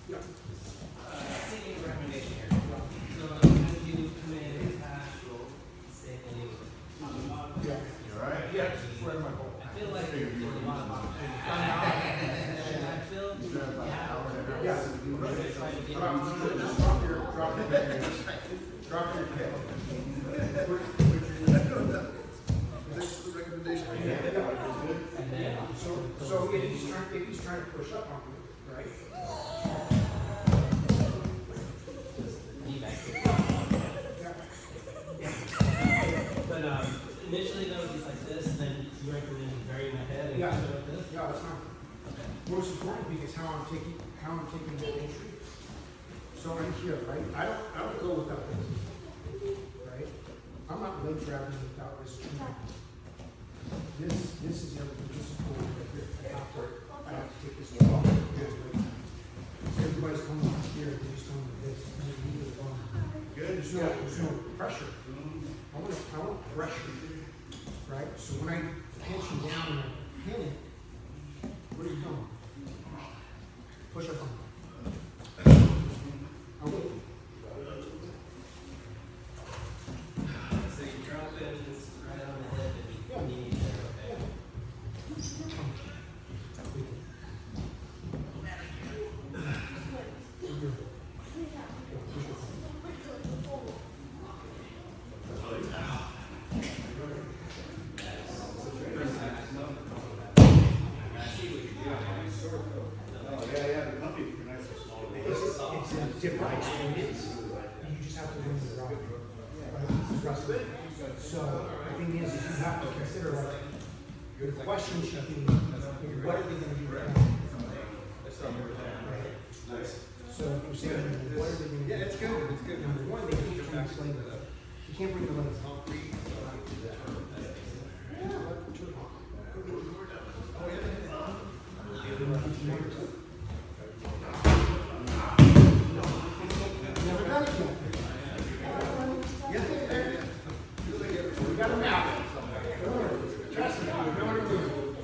Yeah. Taking a recommendation here. So, how do you come in and cash or stay in the Yeah. You're right. Yeah, where am I going? I feel like there's a lot of opportunity. And I feel you have Yeah. to try to get Drop your head. This is the recommendation. and then So if he's trying to push up on you, right? knee back. But initially though, it's like this, and then you recommend burying my head and Yeah. go like this. Yeah, that's fine. Most important because how I'm taking the entry. So I'm here, right? I don't go without this. Right? I'm not leg grabbing without this treatment. This is the other thing. This is cool right here. I have to take this off. Everybody's coming up here, they're just going like this. And then you go on. Good. There's no pressure. I want pressure. Right? So when I pinch you down and I pin it, where are you going? Push up on. I'll wait. So you drop it right on the head and you need to, okay? Yeah, the company for nice and small. It's a different experience. You just have to learn the route. Right? This is wrestling. So the thing is you have to consider like your question should be, what are they going to do right now? Right? Nice. So if you're saying, what are they going to do? Yeah, it's good. It's good. Number one, they can't translate it. You can't bring the legs up. Yeah, let the two talk. Never done it yet. We got a map. Trust me, we know what we're doing.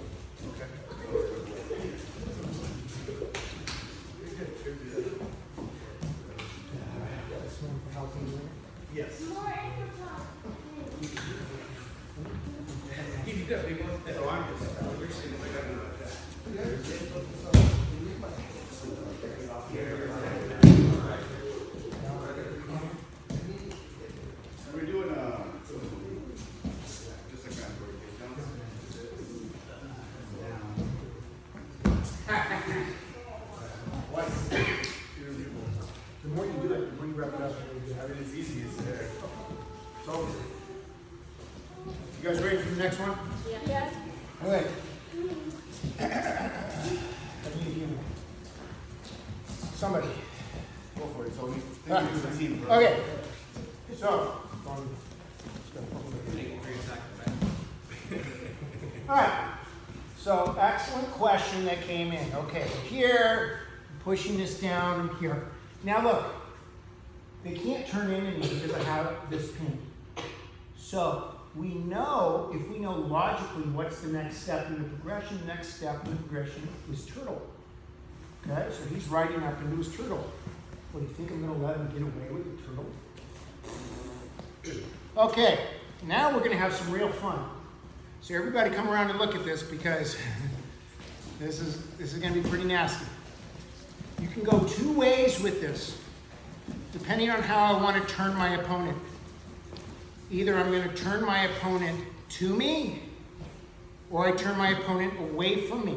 when you wrap it up. I mean, it's easy, it's there. It's over. You guys ready for the next one? Yeah. Okay. I need you. Somebody. Go for it, Tony. Thank you for the team, bro. Okay. So. All right. So excellent question that came in. Okay, here, pushing this down here. Now look, they can't turn into me because I have this pin. So we know, if we know logically what's the next step in the progression, the next step in the progression is turtle. Okay, so he's riding up into his turtle. What, do you think I'm going to let him get away with the turtle? Okay, now we're going to have some real fun. So everybody come around and look at this because this is going to be pretty nasty. You can go two ways with this, depending on how I want to turn my opponent. Either I'm going to turn my opponent to me, or I turn my opponent away from me.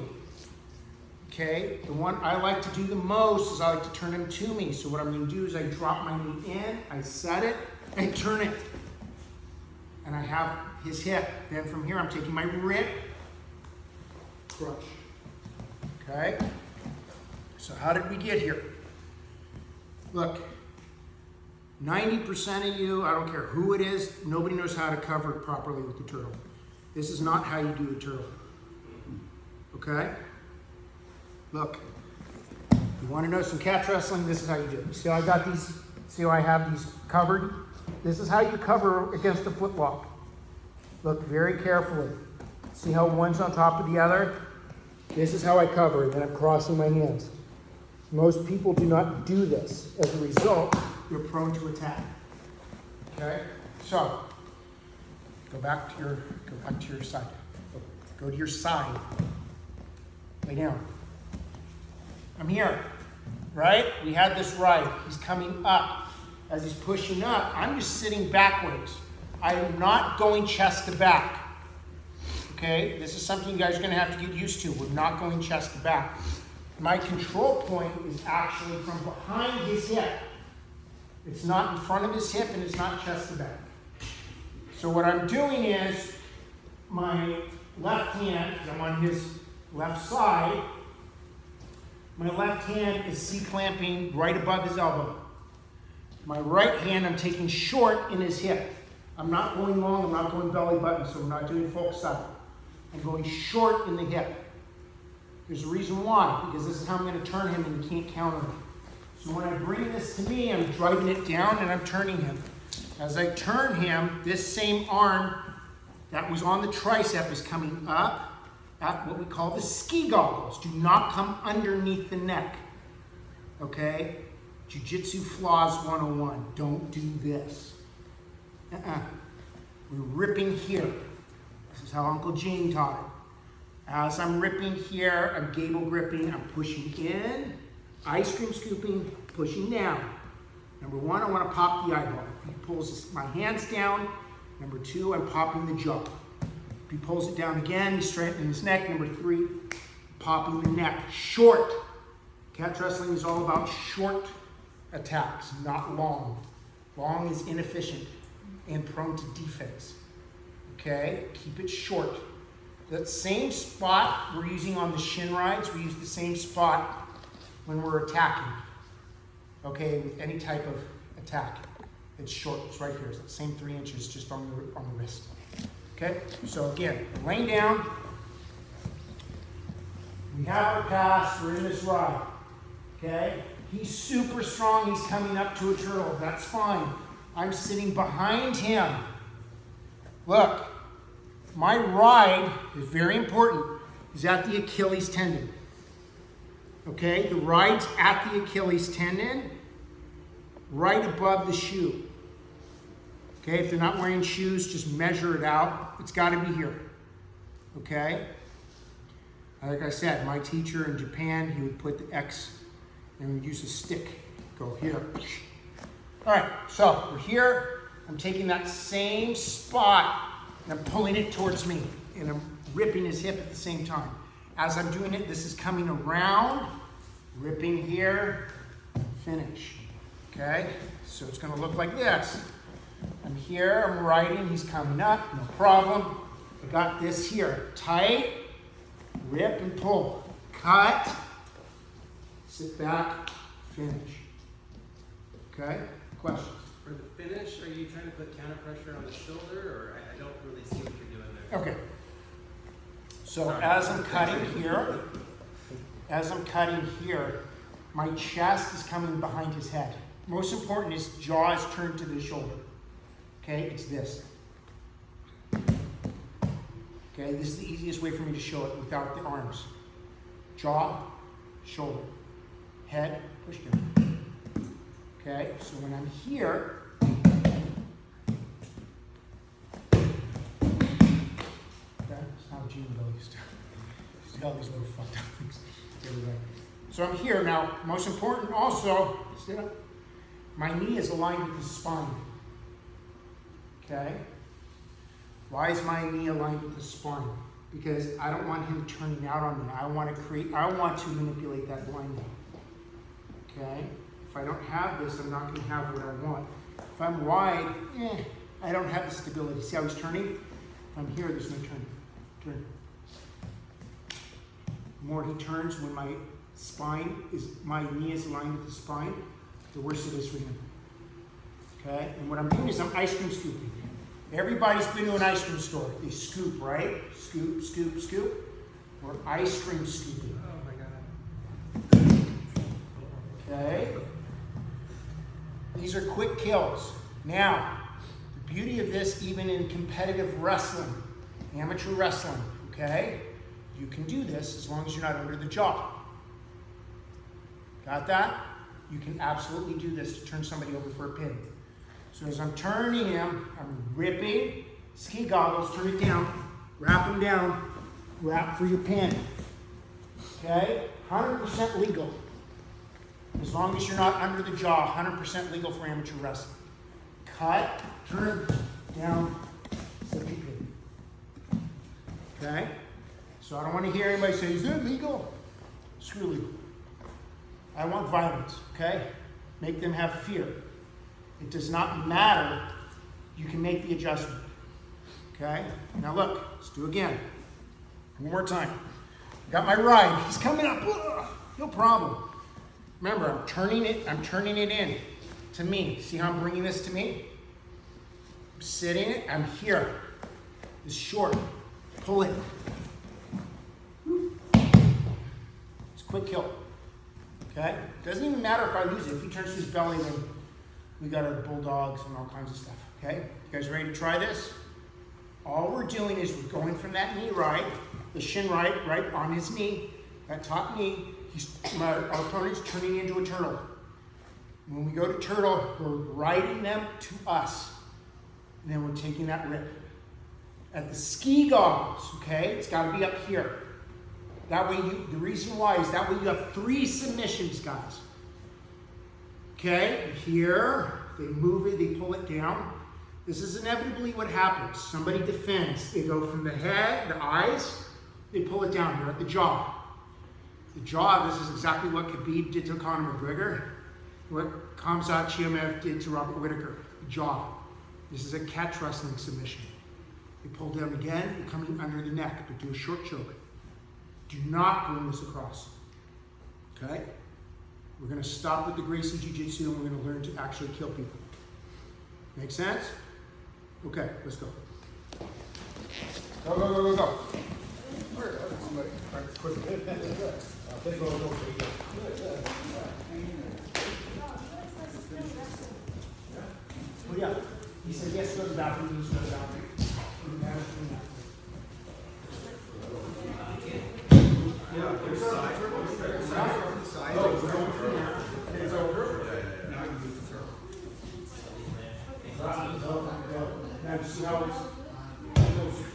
Okay, the one I like to do the most is I like to turn him to me. So what I'm going to do is I drop my knee in, I set it, I turn it. And I have his hip. Then from here I'm taking my rip, crush. Okay? So how did we get here? Look, 90% of you, I don't care who it is, nobody knows how to cover it properly with the turtle. This is not how you do a turtle. Okay? Look, you want to know some catch wrestling? This is how you do it. See how I got these? See how I have these covered? This is how you cover against a footlock. Look very carefully. See how one's on top of the other? This is how I cover, and then I'm crossing my hands. Most people do not do this. As a result, you're prone to attack. Okay? So, go back to your side. Go to your side. Lay down. I'm here, right? We had this ride. He's coming up. As he's pushing up, I'm just sitting backwards. I am not going chest to back. Okay? This is something you guys are going to have to get used to. We're not going chest to back. My control point is actually from behind his hip. It's not in front of his hip, and it's not chest to back. So what I'm doing is my left hand, because I'm on his left side, my left hand is C-clamping right above his elbow. My right hand, I'm taking short in his hip. I'm not going long, I'm not going belly button, so we're not doing folk style. I'm going short in the hip. There's a reason why, because this is how I'm going to turn him and he can't counter me. So when I bring this to me, I'm driving it down and I'm turning him. As I turn him, this same arm that was on the tricep is coming up at what we call the ski goggles. Do not come underneath the neck. Okay? Jiu-Jitsu flaws 101. Don't do this. We're ripping here. This is how Uncle Gene taught it. As I'm ripping here, I'm gable gripping, I'm pushing in, ice cream scooping, pushing down. Number one, I want to pop the eyeball. If he pulls my hands down, number two, I'm popping the jaw. If he pulls it down again, he's straightening his neck. Number three, popping the neck. Short. Catch wrestling is all about short attacks, not long. Long is inefficient and prone to defense. Okay? Keep it short. That same spot we're using on the Shin rides, we use the same spot when we're attacking. Okay, with any type of attack. It's short, it's right here. It's the same 3 inches just on the wrist. Okay, so again, laying down. We have our pass, we're in this ride. Okay, he's super strong, he's coming up to a turtle, that's fine. I'm sitting behind him. Look, my ride is very important, is at the Achilles tendon. Okay, the ride's at the Achilles tendon, right above the shoe. Okay, if they're not wearing shoes, just measure it out. It's got to be here. Okay? Like I said, my teacher in Japan, he would put the X and we would use a stick. Go here. All right, so we're here. I'm taking that same spot and I'm pulling it towards me. And I'm ripping his hip at the same time. As I'm doing it, this is coming around, ripping here, finish. Okay, so it's gonna look like this. I'm here, I'm riding, he's coming up, no problem. I got this here, tight, rip and pull, cut, sit back, finish. Okay, questions? For the finish, are you trying to put counter pressure on the shoulder, or I don't really see what you're doing there? Okay. So as I'm cutting here, my chest is coming behind his head. Most important is jaw is turned to the shoulder. Okay, it's this. Okay, this is the easiest way for me to show it without the arms. Jaw, shoulder, head, push down. Okay, so when I'm here, that's how Gene used to. Used to do all these little fucked up things. Everywhere. So I'm here now. Most important also, sit up. My knee is aligned with the spine. Okay? Why is my knee aligned with the spine? Because I don't want him turning out on me. I want to manipulate that blind knee. Okay? If I don't have this, I'm not going to have what I want. If I'm wide, I don't have the stability. See how he's turning? If I'm here, there's no turning. Turn. The more he turns, when my knee is aligned with the spine, the worse it is for him. Okay? And what I'm doing is I'm ice cream scooping. Everybody's been to an ice cream store. They scoop, right? Scoop, scoop, scoop. We're ice cream scooping. Oh my God. Okay? These are quick kills. Now, the beauty of this, even in competitive wrestling, amateur wrestling, okay? You can do this as long as you're not under the jaw. Got that? You can absolutely do this to turn somebody over for a pin. So as I'm turning him, I'm ripping, ski goggles, turn it down, wrap him down, wrap for your pin. Okay? 100% legal. As long as you're not under the jaw, 100% legal for amateur wrestling. Cut, turn, down, set your pin. Okay? So I don't want to hear anybody say, is that legal? Screw legal. I want violence, okay? Make them have fear. It does not matter. You can make the adjustment. Okay? Now look, let's do it again. One more time. Got my ride. He's coming up. Ugh, no problem. Remember, I'm turning it in to me. See how I'm bringing this to me? I'm sitting it. I'm here. It's short. Pull it. It's a quick kill. Okay? Doesn't even matter if I lose it. If he turns to his belly, then we got our bulldogs and all kinds of stuff. Okay? You guys ready to try this? All we're doing is we're going from that knee right, the shin right on his knee, that top knee. Our opponent's turning into a turtle. When we go to turtle, we're riding them to us. And then we're taking that rip. At the ski goggles, okay? It's got to be up here. That way, the reason why is that way you have 3 submissions, guys. Okay? Here, they move it, they pull it down. This is inevitably what happens. Somebody defends. They go from the head, the eyes, they pull it down. You're at the jaw. The jaw, this is exactly what Khabib did to Conor McGregor, what Khamzat Chimaev did to Robert Whittaker. The jaw. This is a catch wrestling submission. They pull down again, you're coming under the neck, but do a short choke. Do not bring this across. Okay? We're going to stop with the Gracie Jiu-Jitsu and we're going to learn to actually kill people. Make sense? Okay, let's go. Go, go, go, go, go. Oh yeah. He said yes, go to the bathroom, he needs to go to the bathroom. Yeah, there's side. Side. Oh, we're going through here. It's over. Now I can use the turtle. Now just know it's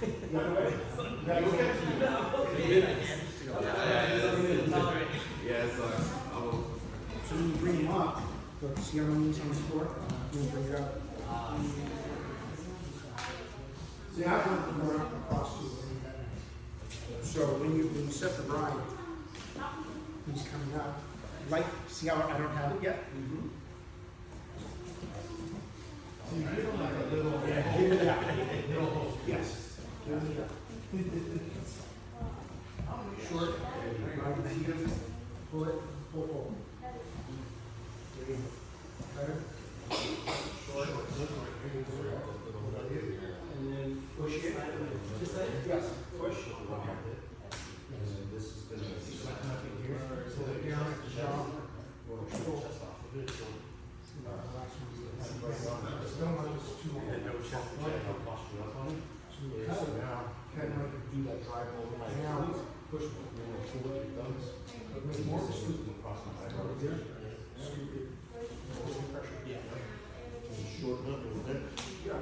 the other way. You gotta go get Yeah, it's like, So when you bring him up, look, see how many knees on the floor? You bring it up. See, I've worked the board across too. So when you set the ride, he's coming up. Like, see how I don't have it yet? You give them like a little, yeah, give it out. Little hole. Yes. Give it out. Short. Pull it. Pull. There you go. Better. Short. And then push it. Just like yes. Push. This is gonna. Nothing here. Pull it down at the jaw. Don't want this too long. So now, kind of like do that drive over my now. Push it. Make more scoop across my back. Over there. Scoop it. Pressure. Yeah. Shorten up a little bit. Yes.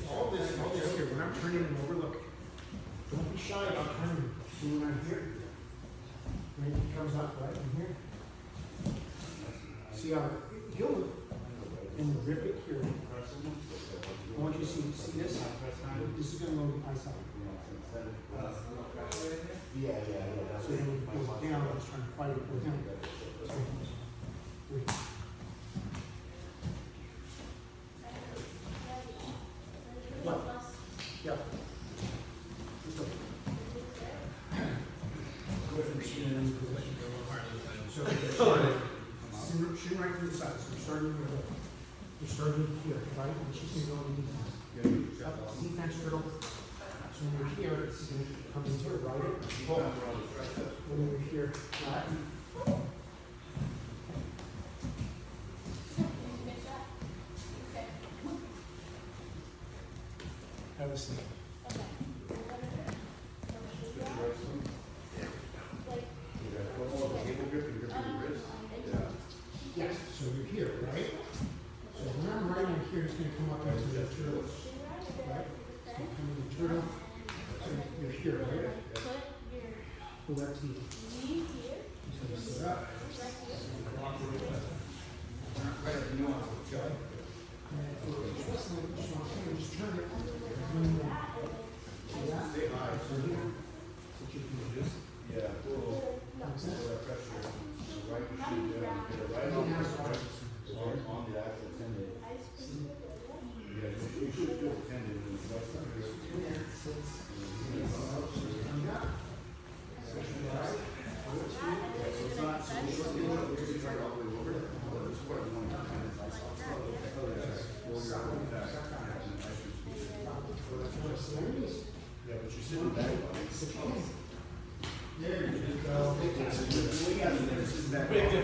All this here, when I'm turning them over, look. Don't be shy about turning. See when I'm here. When it comes up right in here. See how he'll and rip it here. I want you to see this. This is going to go to the ice out. Yeah. So then when it goes down, I was trying to fight it with him. Wait. What? Yeah. Just a- Go from Shin. So Shin right to the side. So we're starting here, right? And she's going to go on the defense. Defense turtle. So when we're here, it's going to come into it, right? When we're here, flat. Have a seat. Yes, so you're here, right? So when I'm writing here, it's going to come up into the turtle. Right? It's going to come into the turtle. So you're here, right? Pull that T. So you sit up. And for this one, just turn it. See that? So here. So you can do this. Yeah. Makes sense? Pressure. Right machine down. Get it right on the actual tendon. Yeah, you should feel the tendon when it's like yeah, but you're sitting back. There you go.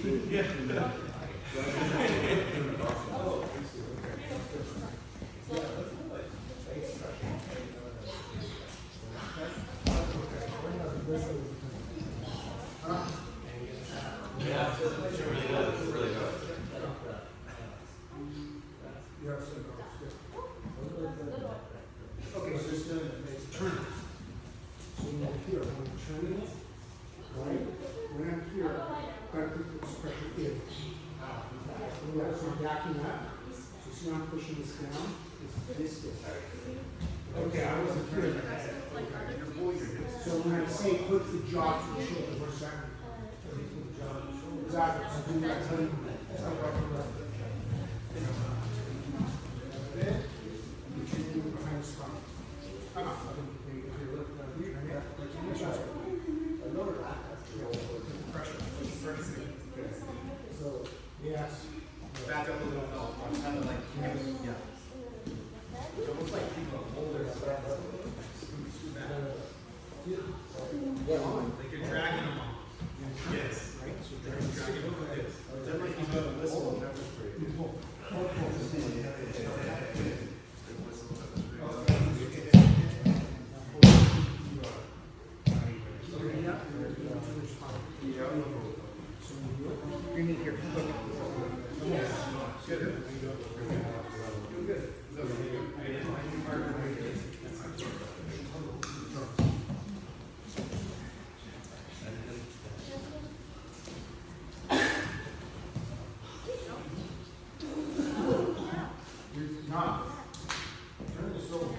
Big difference. Yeah. Okay, so just turn it. So when I'm here, when I'm turning it, right? When I'm here, I've got to put this pressure in. Yeah, so I'm backing up. So see how I'm pushing this down? It's this distance. Okay, I wasn't here. So when I say put the jaw to the shoulder, what's that? Exactly. So do that. So that's how I do that. You can do it behind the spine. Come on. Pressure. So, yes. Back up a little, no, I'm kind of like, yeah. It's almost like people hold their breath. Scoot back. Like you're dragging them on. Yes. Right? So dragging them like this. Definitely keep on listening. Bring it here. Not. Turn this over.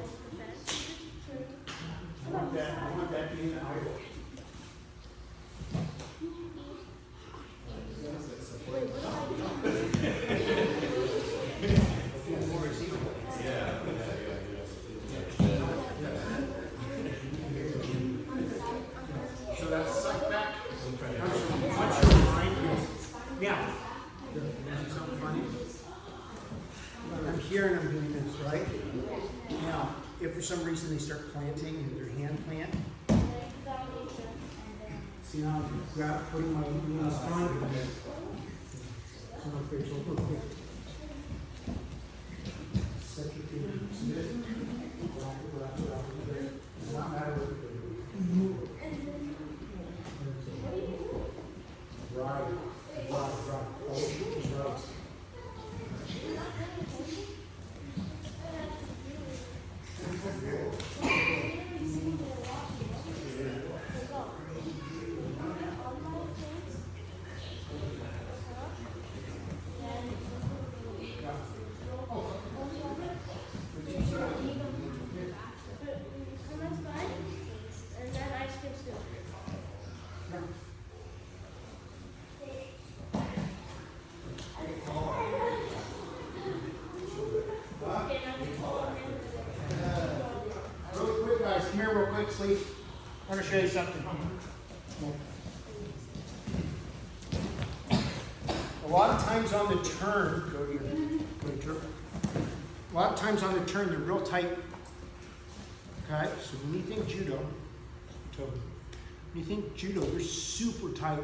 I want that being idle. if for some reason they start planting and their hand plant, see how I'm putting my knees on. Set your feet, submit, rock it. Does not matter what you're doing. Right. Always keep your right. Really quick, guys, come here real quick, sleep. I want to show you something. A lot of times on the turn, a lot of times on the turn, they're real tight. Okay, so when you think judo, when you think judo, they're super tight.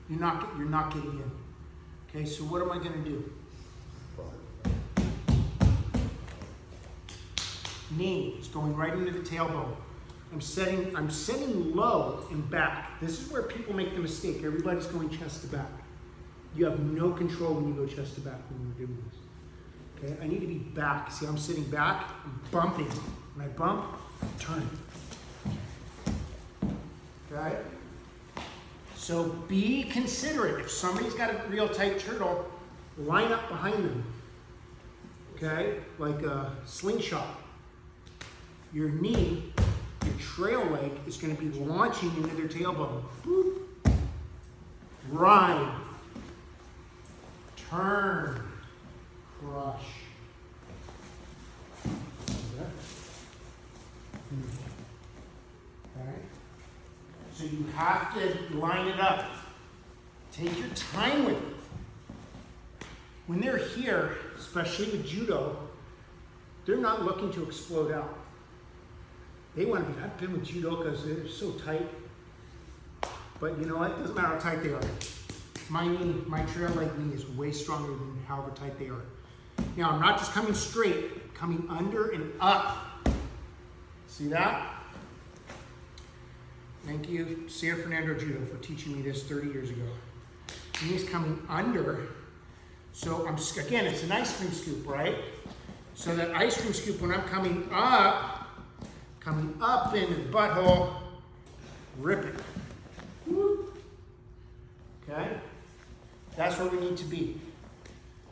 You're not getting in. Okay, so what am I going to do? Knee is going right into the tailbone. I'm setting low and back. This is where people make the mistake. Everybody's going chest to back. You have no control when you go chest to back when you're doing this. Okay, I need to be back. See, I'm sitting back, I'm bumping. When I bump, turn. Okay? So be considerate. If somebody's got a real tight turtle, line up behind them. Okay? Like a slingshot. Your knee, your trail leg is going to be launching into their tailbone. Boop. Ride. Turn. Crush. Okay. So you have to line it up. Take your time with it. When they're here, especially with judo, they're not looking to explode out. They want to be, I've been with judo because they're so tight. But you know what? It doesn't matter how tight they are. My knee, my trail leg knee is way stronger than however tight they are. Now, I'm not just coming straight, I'm coming under and up. See that? Thank you, San Fernando Judo, for teaching me this 30 years ago. Knee's coming under. So again, it's an ice cream scoop, right? So that ice cream scoop, when I'm coming up in the butthole, rip it. Okay? That's where we need to be.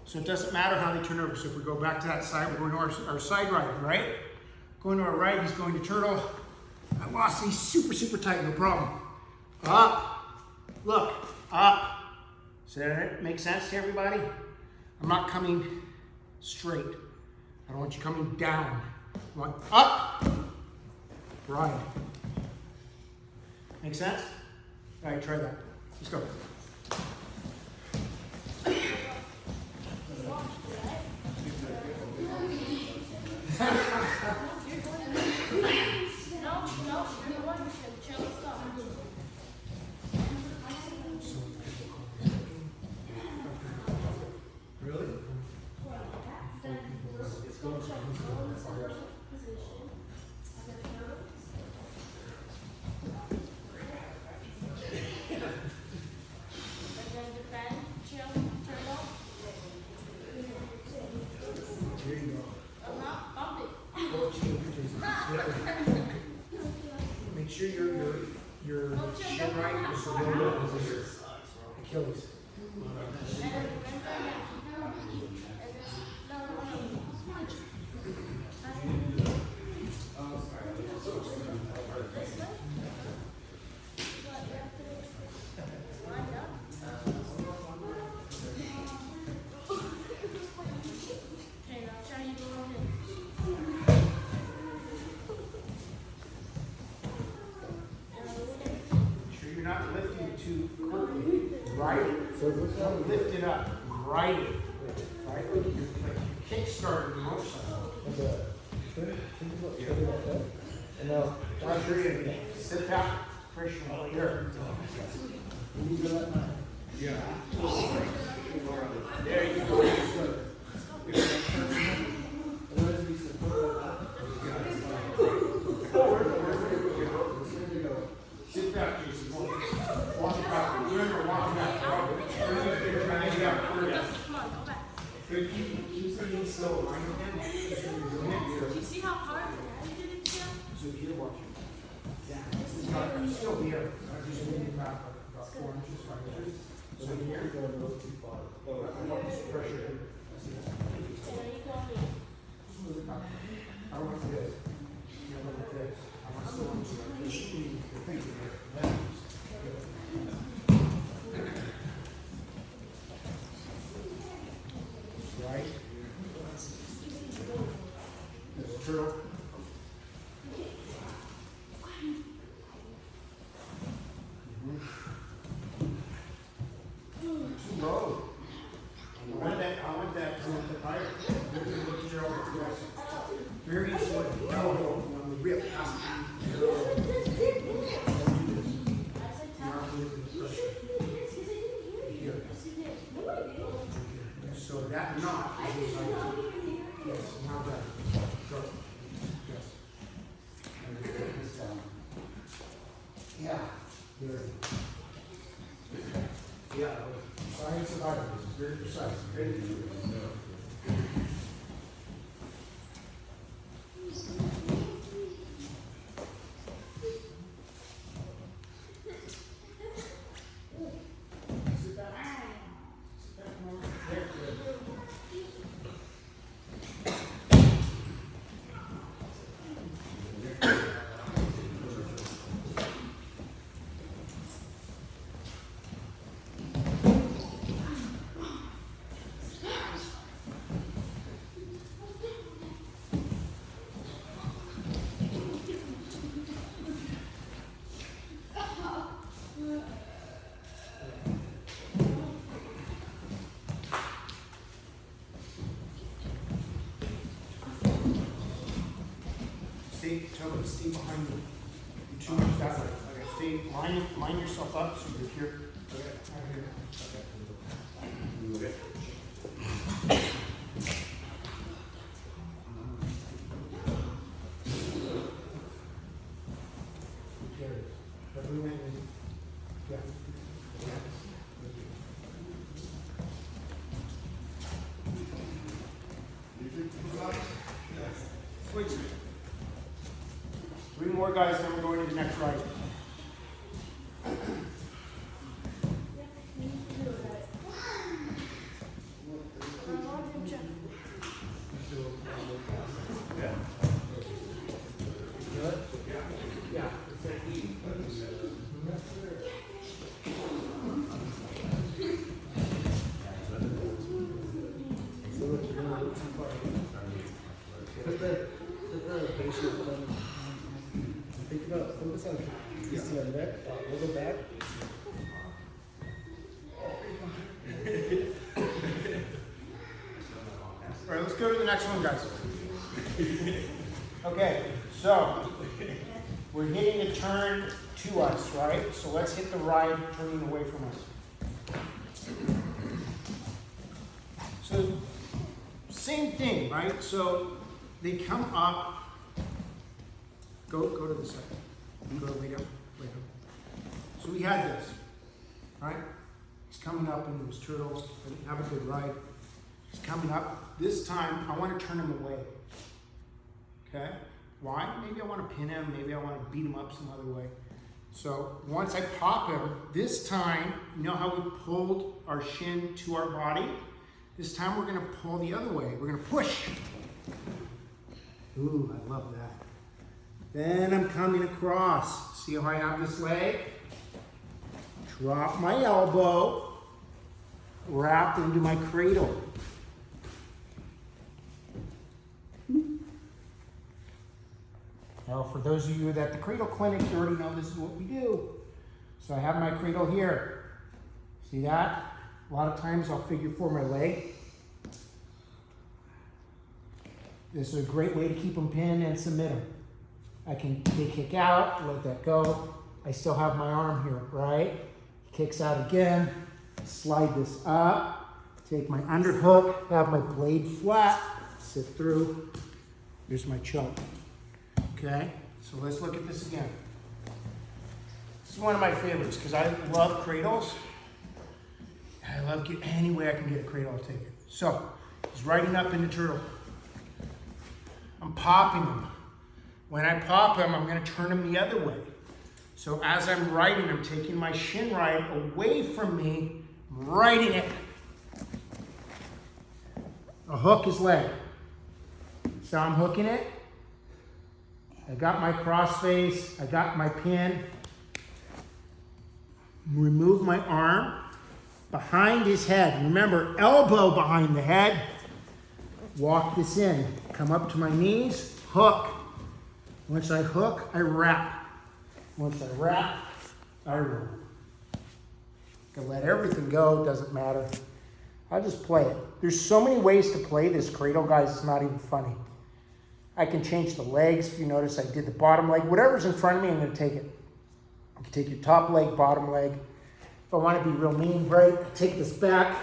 So it doesn't matter how they turn over. So if we go back to that side, we're going to our side right, right? Going to our right, he's going to turtle. I lost, he's super, super tight, no problem. Up. Look, up. Does that make sense to everybody? I'm not coming straight. I don't want you coming down. I want up. Right. Make sense? All right, try that. Let's go. Really? Here you go. Make sure your shin right is the lower position. Achilles. Not lifting too quickly, right? So don't lift it up, right? Right? Like you kickstart the motorcycle. No, I'm sure you can sit back, Christian, here. Yeah. There you go. Sit back, Jason. Walk back. Remember, walk back. Good. Keep sitting still. Line again. Do you see how hard I did it here? So here, watch it. Yeah, this is not, I'm still here. I'm just moving back about 4 inches, 5 inches. So here, go a little too far. Oh, I want this pressure here. There you go. Just move it back. I don't want this. I don't want this. I want still want to like this. Thank you. Right? There's a turtle. Too low. I want that higher. Very sort of elbow on the rip. Here. So that knot is like, yes, now that. Go. Yes. Yeah. There. Yeah. Science of items is very precise. Very good. Sit back. Sit back more. There, good. Tell them to stay behind you. You're too much that way. Okay. Stay, line yourself up so you're here. Okay. Right here. Okay. Everyone, yeah. Sweet. 3 more guys, then we're going to the next ride. Yeah. Think about it. Focus on the neck. We'll go back. All right, let's go to the next one, guys. Okay, so we're hitting a turn to us, right? So let's hit the ride turning away from us. So same thing, right? So they come up. Go to the second. Go lay down. So we had this, right? He's coming up into his turtles. Have a good ride. He's coming up. This time, I want to turn him away. Okay? Why? Maybe I want to pin him. Maybe I want to beat him up some other way. So once I pop him, this time, you know how we pulled our shin to our body? This time we're going to pull the other way. We're going to push. Ooh, I love that. Then I'm coming across. See how I have this leg? Drop my elbow, wrap into my cradle. Now, for those of you at the cradle clinic, you already know this is what we do. So I have my cradle here. See that? A lot of times I'll figure 4 my leg. This is a great way to keep them pinned and submit them. I can kick out, let that go. I still have my arm here, right? Kicks out again. Slide this up. Take my underhook, have my blade flat, sit through. Here's my choke. Okay, so let's look at this again. This is one of my favorites because I love cradles. I love any way I can get a cradle, I'll take it. So, he's riding up into turtle. I'm popping him. When I pop him, I'm going to turn him the other way. So as I'm riding, I'm taking my shin ride away from me, I'm riding it. A hook his leg. So I'm hooking it. I got my crossface, I got my pin. Remove my arm behind his head. Remember, elbow behind the head. Walk this in. Come up to my knees, hook. Once I hook, I wrap. Once I wrap, I roll. Can let everything go, doesn't matter. I'll just play it. There's so many ways to play this cradle, guys, it's not even funny. I can change the legs. If you notice, I did the bottom leg. Whatever's in front of me, I'm going to take it. You can take your top leg, bottom leg. If I want to be real mean, right, I take this back.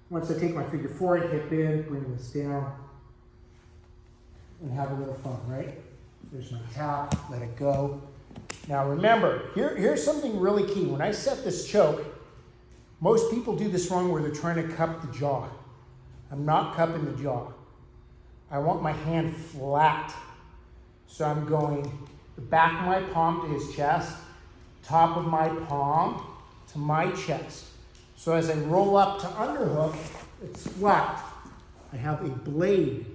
Once I take my figure four, I hip in, bring this down, and have a little fun, right? There's my tap, let it go. Now remember, here's something really key. When I set this choke, most people do this wrong where they're trying to cup the jaw. I'm not cupping the jaw. I want my hand flat. So I'm going the back of my palm to his chest, top of my palm to my chest. So as I roll up to underhook, it's flat. I have a blade.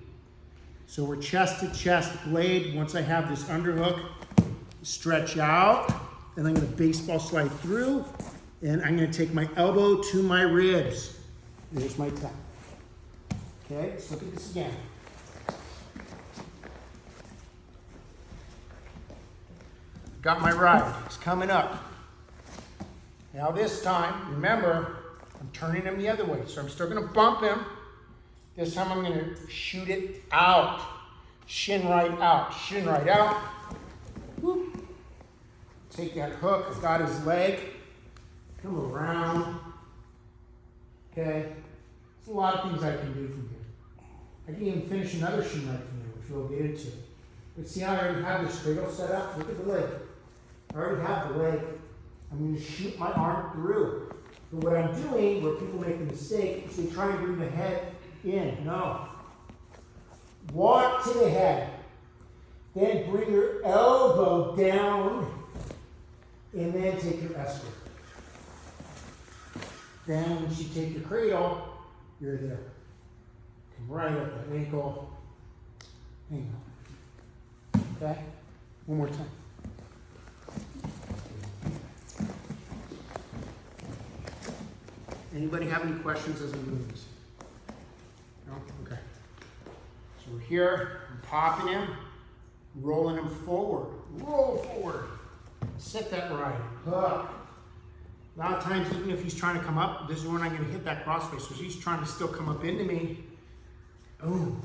So we're chest to chest blade. Once I have this underhook, stretch out, then I'm going to baseball slide through, and I'm going to take my elbow to my ribs. There's my tap. Okay, let's look at this again. Got my ride. It's coming up. Now this time, remember, I'm turning him the other way. So I'm still going to bump him. This time I'm going to shoot it out. Shin right out. Shin right out. Whoop. Take that hook. I've got his leg. Come around. Okay. There's a lot of things I can do from here. I can even finish another shin right from here, which we'll get into. But see how I already have this cradle set up? Look at the leg. I already have the leg. I'm going to shoot my arm through. And what I'm doing, where people make a mistake, is they try to bring the head in. No. Walk to the head. Then bring your elbow down. And then take your escort. Then once you take your cradle, you're there. Come right up that ankle. Hang on. Okay? One more time. Anybody have any questions as I'm doing this? No? Okay. So we're here, I'm popping him, rolling him forward. Roll forward. Set that right. Hook. A lot of times, even if he's trying to come up, this is when I'm going to hit that crossface. So he's trying to still come up into me. Boom.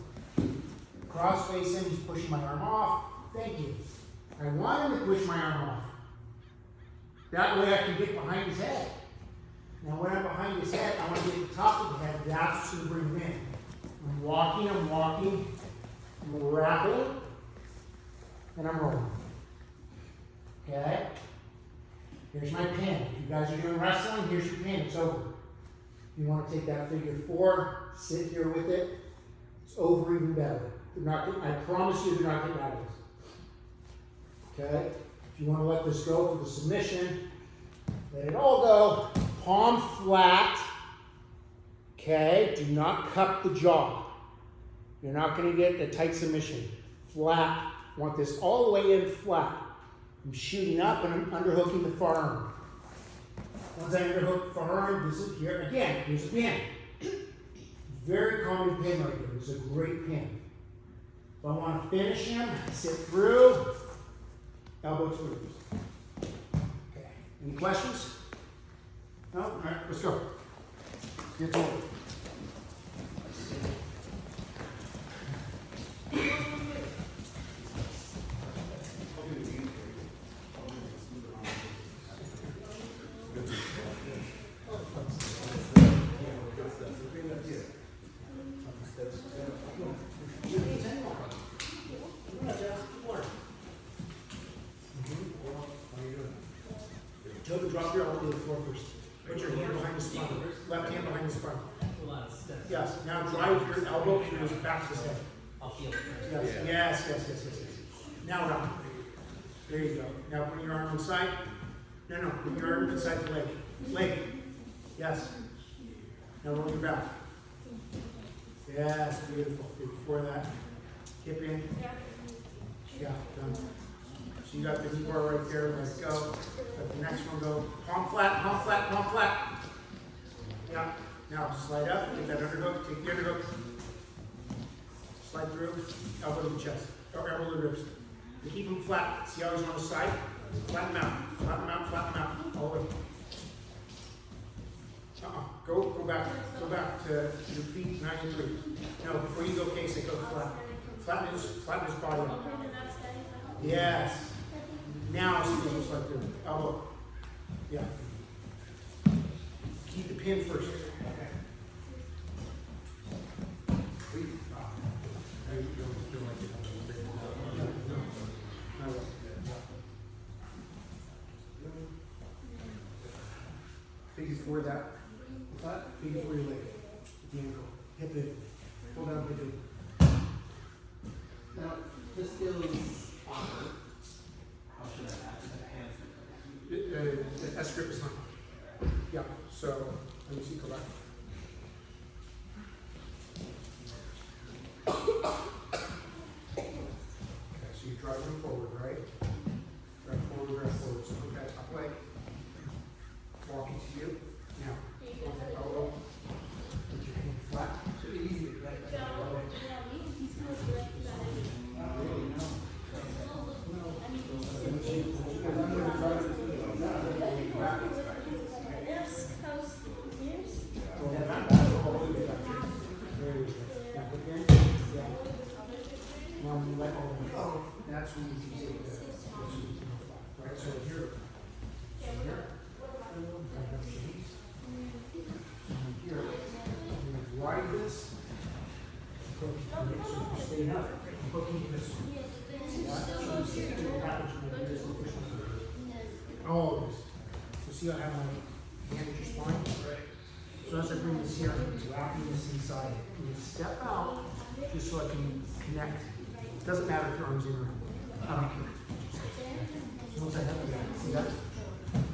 Crossface him, he's pushing my arm off. Thank you. I want him to push my arm off. That way I can get behind his head. Now when I'm behind his head, I want to get to the top of the head. That's what's going to bring him in. I'm walking, I'm wrapping, and I'm rolling. Okay? Here's my pin. If you guys are doing wrestling, here's your pin. It's over. You want to take that figure four, sit here with it. It's over even better. I promise you they're not getting out of this. Okay? If you want to let this go for the submission, let it all go. Palm flat. Okay? Do not cup the jaw. You're not going to get a tight submission. Flat. Want this all the way in flat. I'm shooting up and I'm underhooking the forearm. Once I underhook the forearm, this is here. Again, here's a pin. Very common pin right here. This is a great pin. If I want to finish him, sit through, elbow through. Okay. Any questions? No? All right, let's go. Get going. drop your elbow to the floor first. Put your hand behind the spine. Left hand behind the spine. A lot of steps. Yes. Now drive your elbow to his back of his head. I'll feel it first. Yes. Now round. There you go. Now put your arm inside. No. Put your arm inside the leg. Leg. Yes. Now roll your back. Yes, beautiful. Before that, hip in. Yeah, done. So you got the knee bar right there. Let's go. Let the next one go. Palm flat, palm flat, palm flat. Yeah. Now slide up. Take that underhook. Take the underhook. Slide through. Elbow to the chest. Or elbow to the ribs. And keep them flat. See how he's on the side? Flatten them out. Flatten them out. Flatten them out. All the way. Go back to your feet, 93. No, before you go case it, go flat. Flatten his body out. Yes. Now see what it looks like there. Elbow. Yeah. Keep the pin first. Okay. Figure four that. Figure four your leg. The ankle. Hip in. Pull down, hip in. Now, this feels awkward. How should I have the hands? The S grip is fine. Yeah, so let me see, go back. Okay, so you're driving forward, right? Drive forward. So look at top leg. Walking to you. Now, elbow. Put your hand flat. Should be easy to correct that. That's when you can take the right. So here, here, I'm going to ride this. So you stay up. I'm hooking this one. Oh, so see how I have my hand at your spine? So as I bring this here, I'm wrapping this inside. I'm going to step out just so I can connect. It doesn't matter if your arm's in or out. I don't care. So once I have that, see that?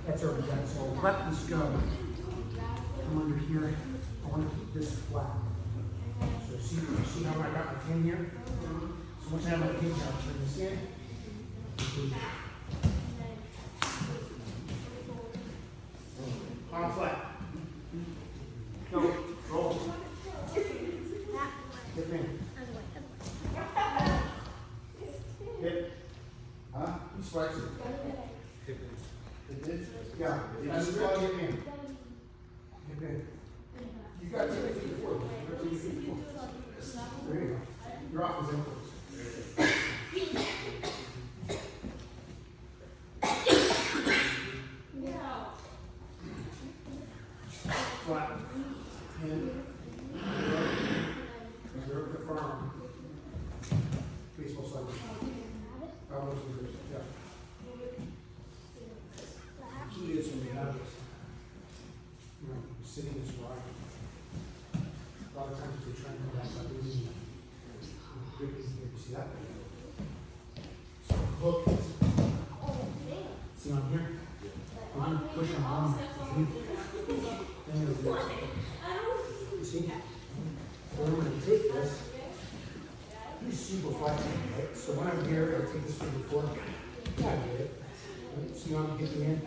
That's already done. So I'll let this go. Come under here. I want to keep this flat. So see how I got my pin here? So once I have my pin here, I'll turn this in. Palm flat. Go. Roll. Hip in. Hip. Huh? Who's flexing? Hip in. It did? Yeah. That's good. Hip in. Hip in. You got 2 feet forward. You got 2 feet forward. There you go. You're off his ankles. Flat. Pin. Reserve the farm. Baseball side. Elbows and wrists. Yeah. Key is when you have this. You know, sitting is wide. A lot of times if you're trying to go back up, it's grip is here. You see that? So hook is. See on here? I'm pushing on. There it is. You see? So I'm going to take this. You see before I take it, right? So when I'm here, I take this from the floor. Yeah, I get it. Right? See how I'm getting in?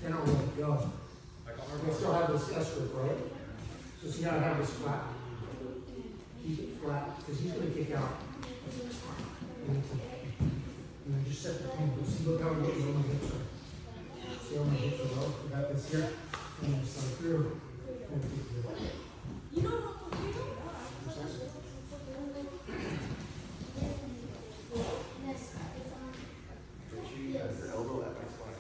Then I'll let it go. I still have this S grip, right? So see how I have this flat? Keep it flat, because he's going to kick out. And then just set the pin. See, look how I'm getting on my hips are. See how my hips are low? I got this here. And then slide through. And keep it through. You don't know what you do. Make sure you have your elbow at my spine.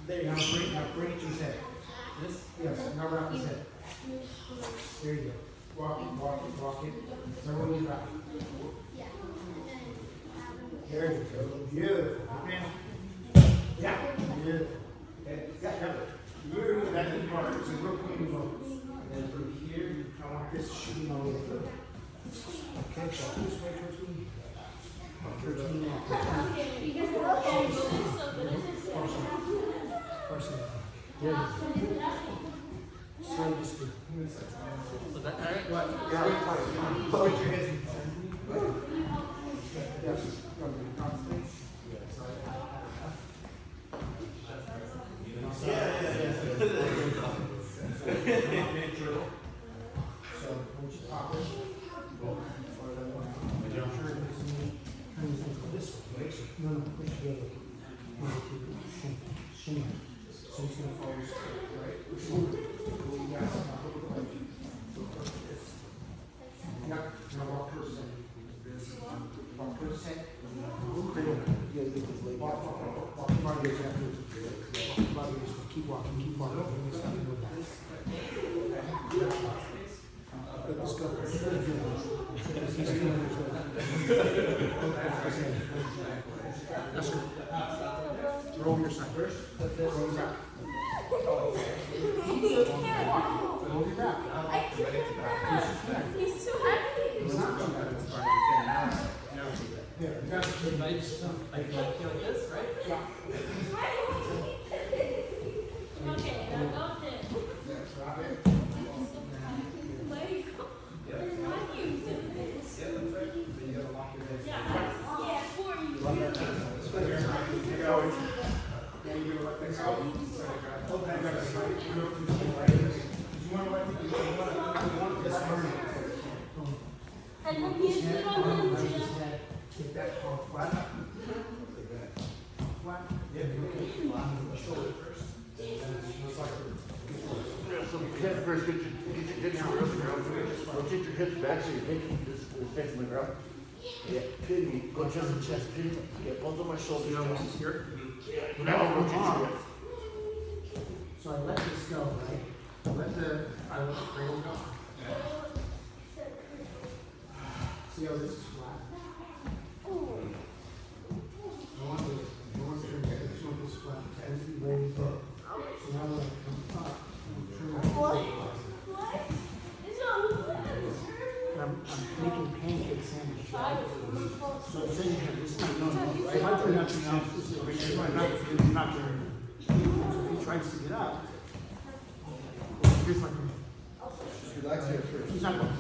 There you go. Now bring it to his head. This? Yes. Now wrap his head. There you go. Walk it. Now roll it back. There you go. Beautiful. Okay. Yeah. Good. Yeah. You're in that part. So real quick, we go. And then from here, I want this shooting all the way through. Okay, so this way towards me. 13 now. Person. Good. Slow this through. Was that alright? What? Yeah. Switch your heads. Yes. So, once you pop it, this way. No, push the other. Shin. So he's gonna follow straight, right? You guys, yeah, now walk per second. Walk per second. Walk 5 years after. 5 years. Keep walking, keep walking. It's not gonna go back. Let this go. He's doing That's good. Roll your side first. Roll your back. Roll your back. He's too happy. It's not too bad. There, you got it. Like this, right? Yeah. Okay, now go there. Drop it. Where you go? Why do you do this? Yeah, yeah, for you. And when you sit on them, Get that palm flat. Flat. Yeah, shoulder first. Head first, get your hips on the ground. Rotate your hips back so your hips is from the ground. Yeah, pin me, go down the chest, pin me. Yeah, both of my shoulders down. Here. Now rotate your hips. So I let this go, right? I let the cradle go. See how this is flat? I want to get this one this flat and be ready to go. So now when I come up, I'm making pancake sandwich. So I'm saying here, this is not right? If I turn out your mouth, this is not very good. So if he tries to get up, here's like Relax here first. he's not going.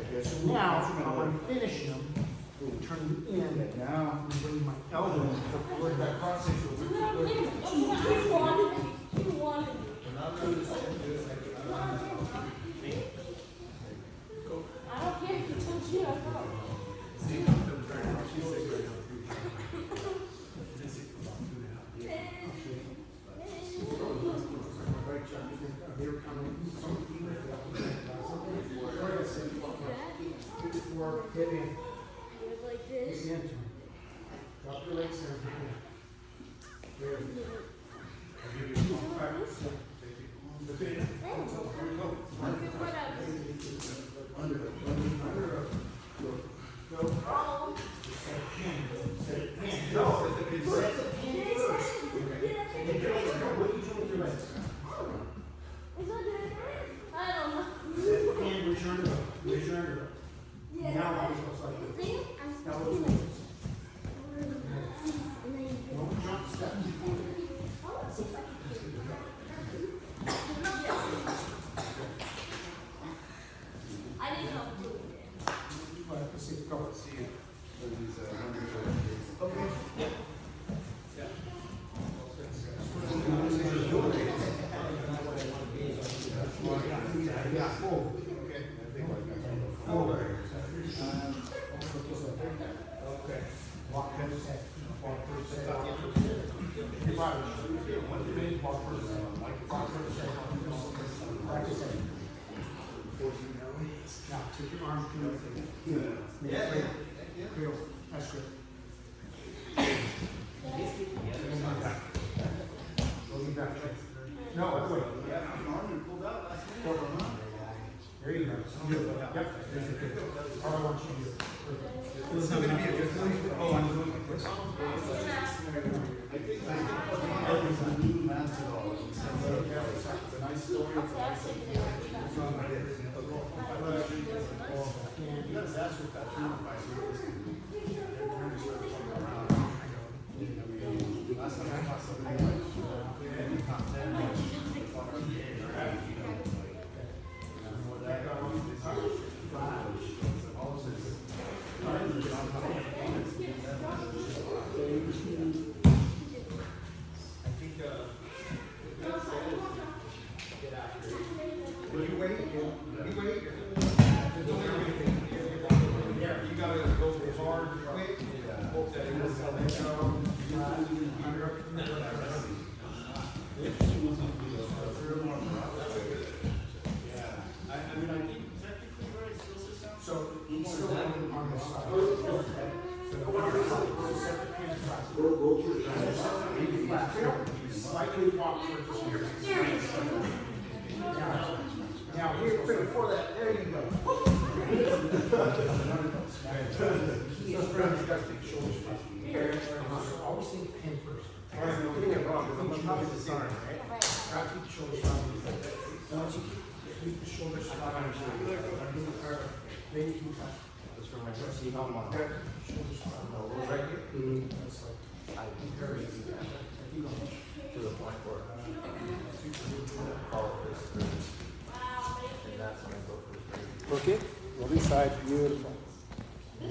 Okay, so Now, I'm finishing him, turn him in, now, and bring my elbow toward that cross section. You wanted it. You wanted it. I don't care if you told you or not. They're coming. Before hit in. Like Hit this. the end. Drop your legs there. There. I don't know. And raise your underarm. Raise your underarm. Now it looks like this. Now it looks like this. Don't jump step. I didn't know. Let's see, go. Okay. Yeah, forward. Okay. Forward. Okay. Walk per second. Walk per second. Your body. 1 minute, walk per second. Walk per second. Practice it. Now, take your arm through here. Yeah. Cradle. That's good. Go back. No, other way. There you go. Good. Yep. There's your good. All I want you to do. Perfect. It's not gonna be a good thing. Oh, I'm doing like this. Yeah. nice story. It's a nice idea. It's on my head. You gotta ask what that human advice is. They're trying to sort of come around. Last time I taught somebody like, maybe top 10, like, thought our game, right? You know, it's like, what that got on this is all of this. I think, that's it. Get after it. Will you wait? You wait? Yeah, you gotta go hard, quick, hope that it doesn't I mean, I think technically, right, still system. So he's still on this side. So the separate pin slightly walk towards the here. Now here, before that, there you go. Key is ground, you gotta take shoulders first. Here, so always think pin first. I'm getting it wrong, because I'm on top of the sign, right? Try to keep the shoulders flat. Once you keep the shoulders flat, then you can touch. That's for my trusty helmet on. Shoulders flat. Right here? That's like, I encourage you to keep going. To the point where follow this through. And that's when I go for the Okay, other side, beautiful. Yeah.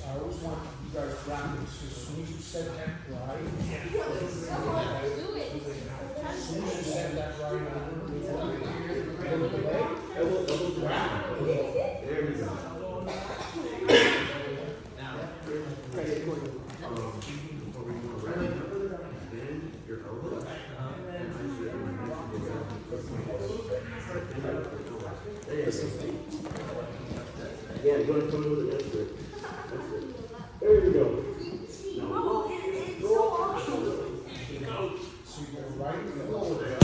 I always want you guys grounded, so as soon as you said that right, as soon as you said that right, There you go. Bend your elbow. Yeah, you want to come over the desk there. That's it. There you go. so you go right in the middle there.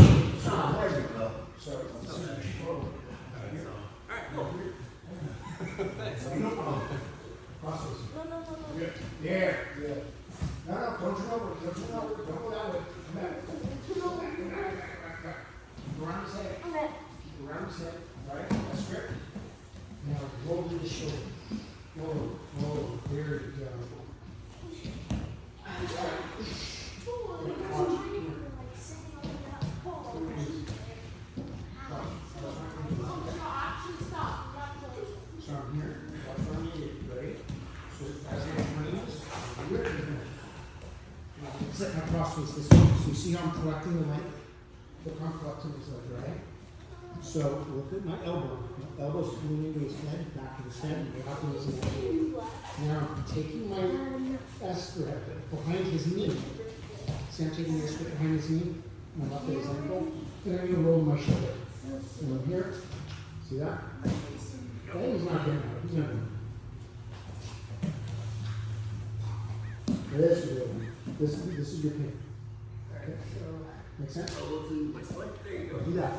So, process. There, yeah. No, don't turn over, don't go that way. Come back. Go around his head. Go around his head, right? That's grip. Now roll to the shoulder. Roll. There you go. So I'm here. Watch on you, ready? So as it brings, here it is. Set my crossface this way. So you see how I'm collecting the length? Look how I'm collecting this leg, right? So look at my elbow. My elbow's coming into his head, back to his head, and back to his neck. Now I'm taking my S grip behind his knee. See, I'm taking this grip behind his knee, my left at his ankle, and I'm gonna roll my shoulder. And I'm here. See that? Okay, he's not getting out. He's not getting out. This is good. This is your pin. Okay. Make sense? There you go. Do that.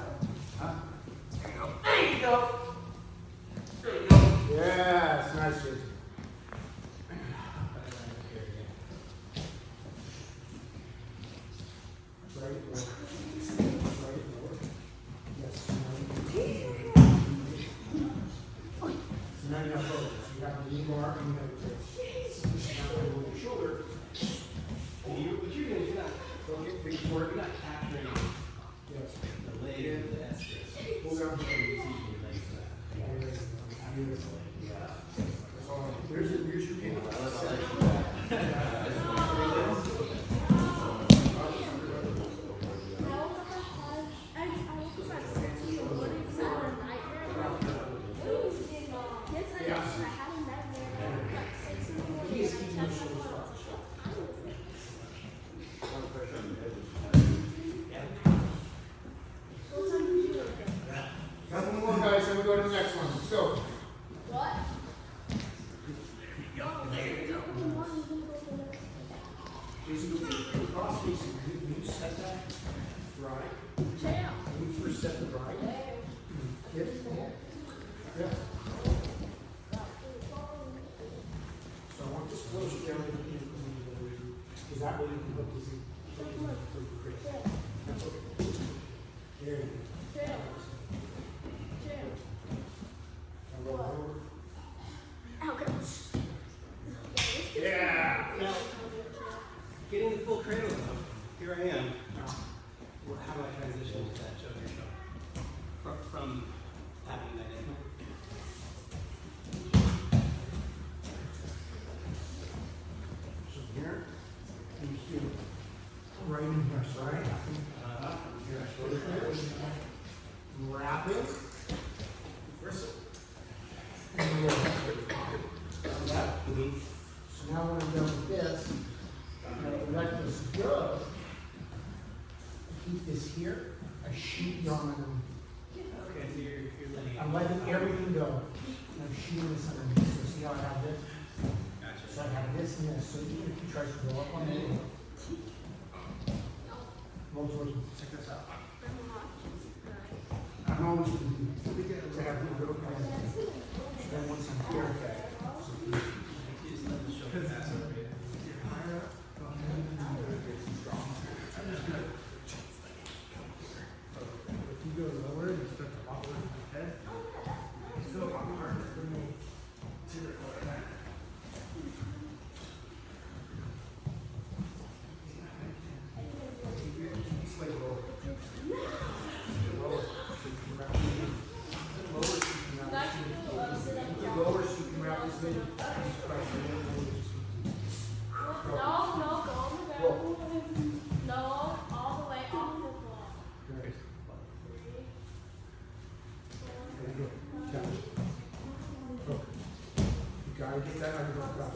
There you go. Yes, nice, Jason. Right, lower. Yes. So now you have both. So you have the knee bar and you have the wrist. So you should have to move your shoulder. What you're doing is you're not, Don't get big for it. you're not capturing Yes. the leg and the S. Pull down the shoulder. Beautiful. That's all. Here's your pin. Couple more guys, then we go to the next one. Let's go. Jason, the cross facing, when you set that right, when you first set the right, hit it, yeah. little stairway to the end. Is that way you can hook this in? That's okay. There you go. Now roll over. Yeah. Now, getting the full cradle though, here I am. How do I transition to that choker shot? From tapping that in. So here, and here. Right in here, so right? Wrap it. And roll. So now when I'm done with this, I let this go. Keep this here. I shoot yarn underneath. Okay, so you're letting I'm letting everything go. And I'm shooting this underneath. So see how I have this? Gotcha. So I have this and this. So even if he tries to go up on me, roll towards me. Check this out. I'm always going to have the little kind of. So then once I'm here, so Just let the shoulder pass over you. If you go lower and you start to hop around my head, it's still a lot harder for me to record that. slay roll. Lower so you can wrap this in. Great. Very good. Tap it. Hook. You gotta get that under the cuff.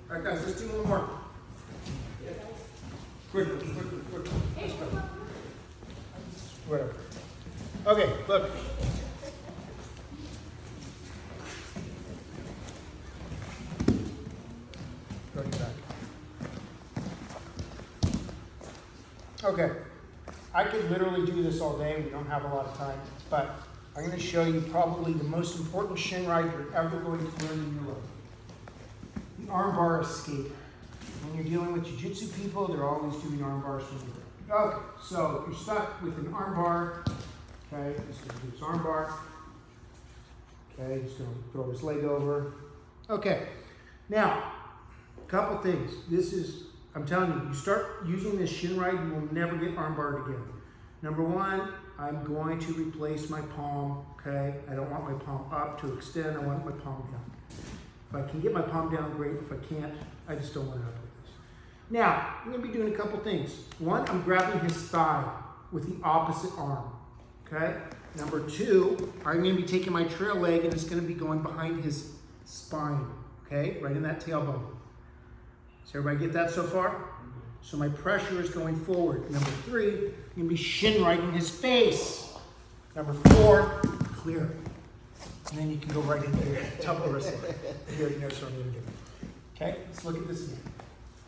All right, guys, let's do one more. Quickly. Let's go. Whatever. Okay, look. Go to your back. Okay. I could literally do this all day. We don't have a lot of time, but I'm going to show you probably the most important shin ride you're ever going to learn in your life. The armbar escape. When you're dealing with jiu-jitsu people, they're always doing arm bars from the ground. Okay, so if you're stuck with an arm bar, okay, he's going to do his arm bar. Okay, he's going to throw his leg over. Okay, now, a couple things. This is, I'm telling you, you start using this shin ride, you will never get arm barred again. Number one, I'm going to replace my palm, okay? I don't want my palm up to extend, I want my palm down. If I can get my palm down, great. If I can't, I just don't want it up like this. Now, I'm going to be doing a couple things. One, I'm grabbing his thigh with the opposite arm, okay? Number two, I'm going to be taking my trail leg and it's going to be going behind his spine, okay? Right in that tailbone. Does everybody get that so far? So my pressure is going forward. Number three, I'm going to be shin riding his face. Number four, clear. And then you can go right into your double wrist. Here, you know what I'm going to do. Okay, let's look at this again.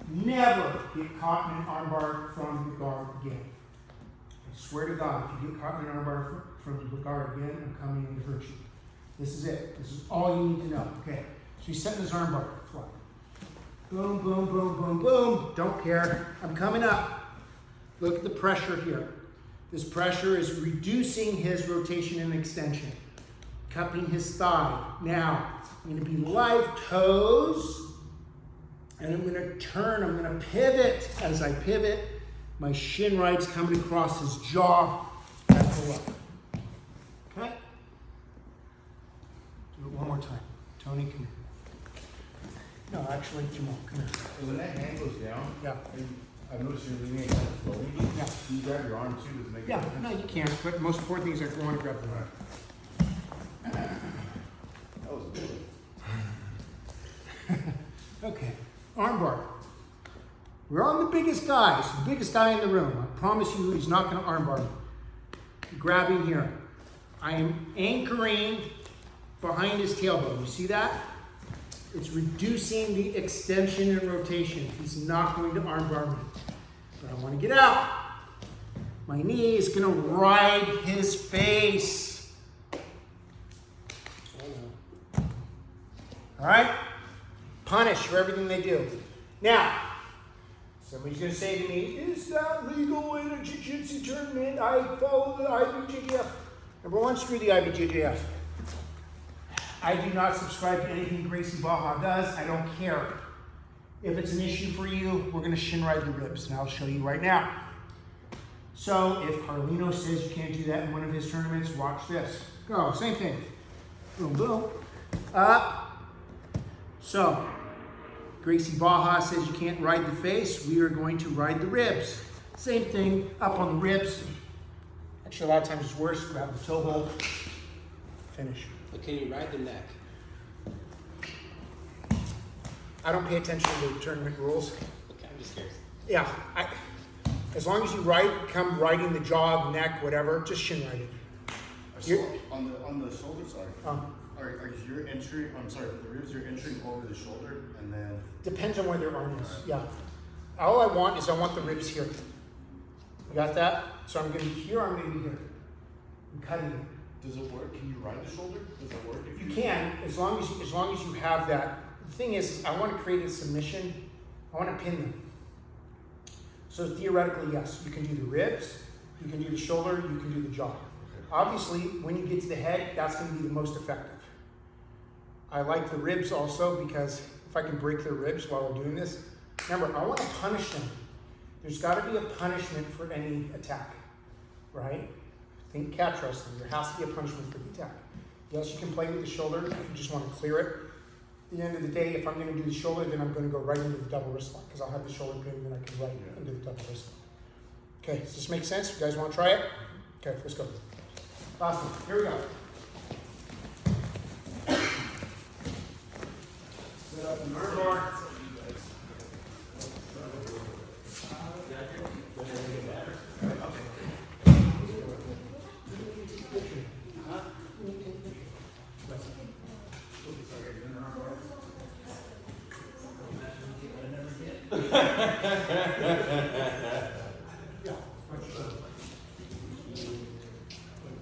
Never get caught in an armbar from the guard again. I swear to God, if you get caught in an armbar from the guard again, I'm coming in to hurt you. This is it. This is all you need to know. Okay, so he's setting his armbar flat. Boom, boom, boom, boom, boom. Don't care. I'm coming up. Look at the pressure here. This pressure is reducing his rotation and extension. Cupping his thigh. Now, I'm going to be live toes, and I'm going to turn. I'm going to pivot. As I pivot, My shin ride's coming across his jaw. That's the look. Okay? Do it one more time. Tony, come here. No, actually, Jamal, come here. And when that hand goes down, Yeah. and I've noticed you're leaning kind of slowly. Yeah. You grab your arm too, does it make a Yeah, difference? no, you can't, but the most important thing is I want to grab the rod. That was a good one. Okay, armbar. We're on the biggest guy. He's the biggest guy in the room. I promise you he's not going to armbar me. Grabbing here. I am anchoring behind his tailbone. You see that? It's reducing the extension and rotation. He's not going to armbar me. But I want to get out. My knee is going to ride his face. All right? Punish for everything they do. Now, somebody's going to say to me, is that legal in a jiu-jitsu tournament? I follow the IBJJF. Number one, screw the IBJJF. I do not subscribe to anything Gracie Baja does. I don't care. If it's an issue for you, we're going to shin ride the ribs, and I'll show you right now. So if Carlino says you can't do that in one of his tournaments, watch this. Go, same thing. Boom, boom. Up. So, Gracie Baja says you can't ride the face. We are going to ride the ribs. Same thing, up on the ribs. Actually, a lot of times it's worse. Grab the toe hold. Finish. But can you ride the neck? I don't pay attention to the tournament rules. Okay, I'm just curious. Yeah, as long as you come riding the jaw, neck, whatever, just shin ride it. So on the shoulder side, Um, are you entering? I'm sorry, the ribs you're entering over the shoulder, and then Depends on where their arm is. Yeah. All I want is I want the ribs here. You got that? So I'm going to be here. I'm going to be here. I'm cutting it. does it work? Can you ride the shoulder? Does it work? If You can, as long as you have that. The thing is, I want to create a submission. I want to pin them. So theoretically, yes, you can do the ribs, you can do the shoulder, you can do the jaw. Obviously, when you get to the head, that's going to be the most effective. I like the ribs also because if I can break their ribs while we're doing this, remember, I want to punish them. There's got to be a punishment for any attack, right? Think catch wrestling. There has to be a punishment for the attack. Yes, you can play with the shoulder if you just want to clear it. At the end of the day, if I'm going to do the shoulder, then I'm going to go right into the double wrist lock because I'll have the shoulder pin and then I can right into the double wrist lock. Okay, does this make sense? You guys want to try it? Okay, let's go. Last one. Here we go. Set up an arm bar.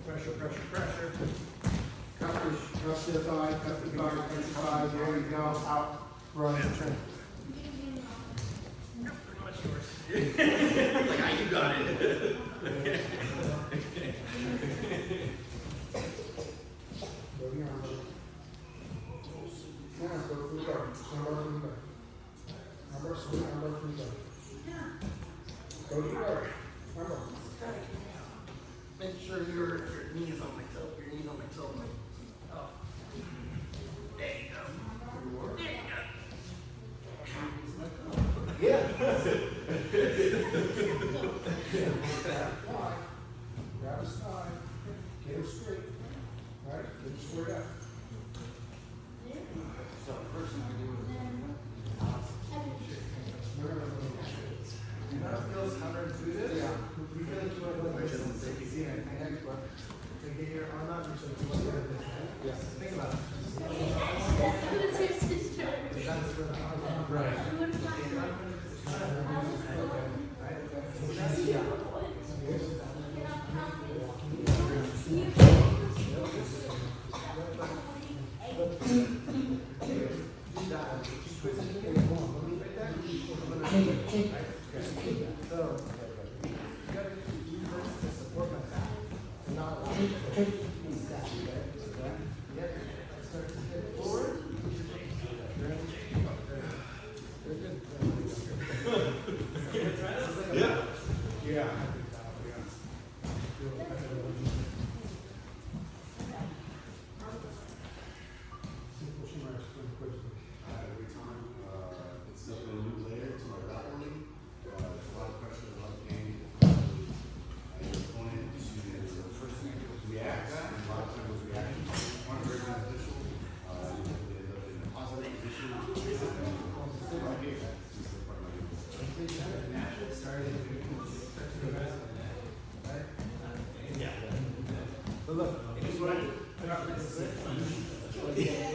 Pressure, pressure, pressure. Cut the thigh, cut the thigh, there you go, out, run, and turn. like, ah, you got it. Go to your arm. Now, go from the guard. Stand over from the guard. Armbar, swing, armbar from the guard. Go to your guard. Armbar. Make sure your knees on my toe. Your knees on my toe. Oh. There you go. There you go. Yeah. Grab his thigh. Get him straight. Right? Get him squared up. So the first thing I do is feels counterintuitive. Yeah. You feel like you want to go like this. Get your arm out. Yes. Think about it. That's your sister. Right.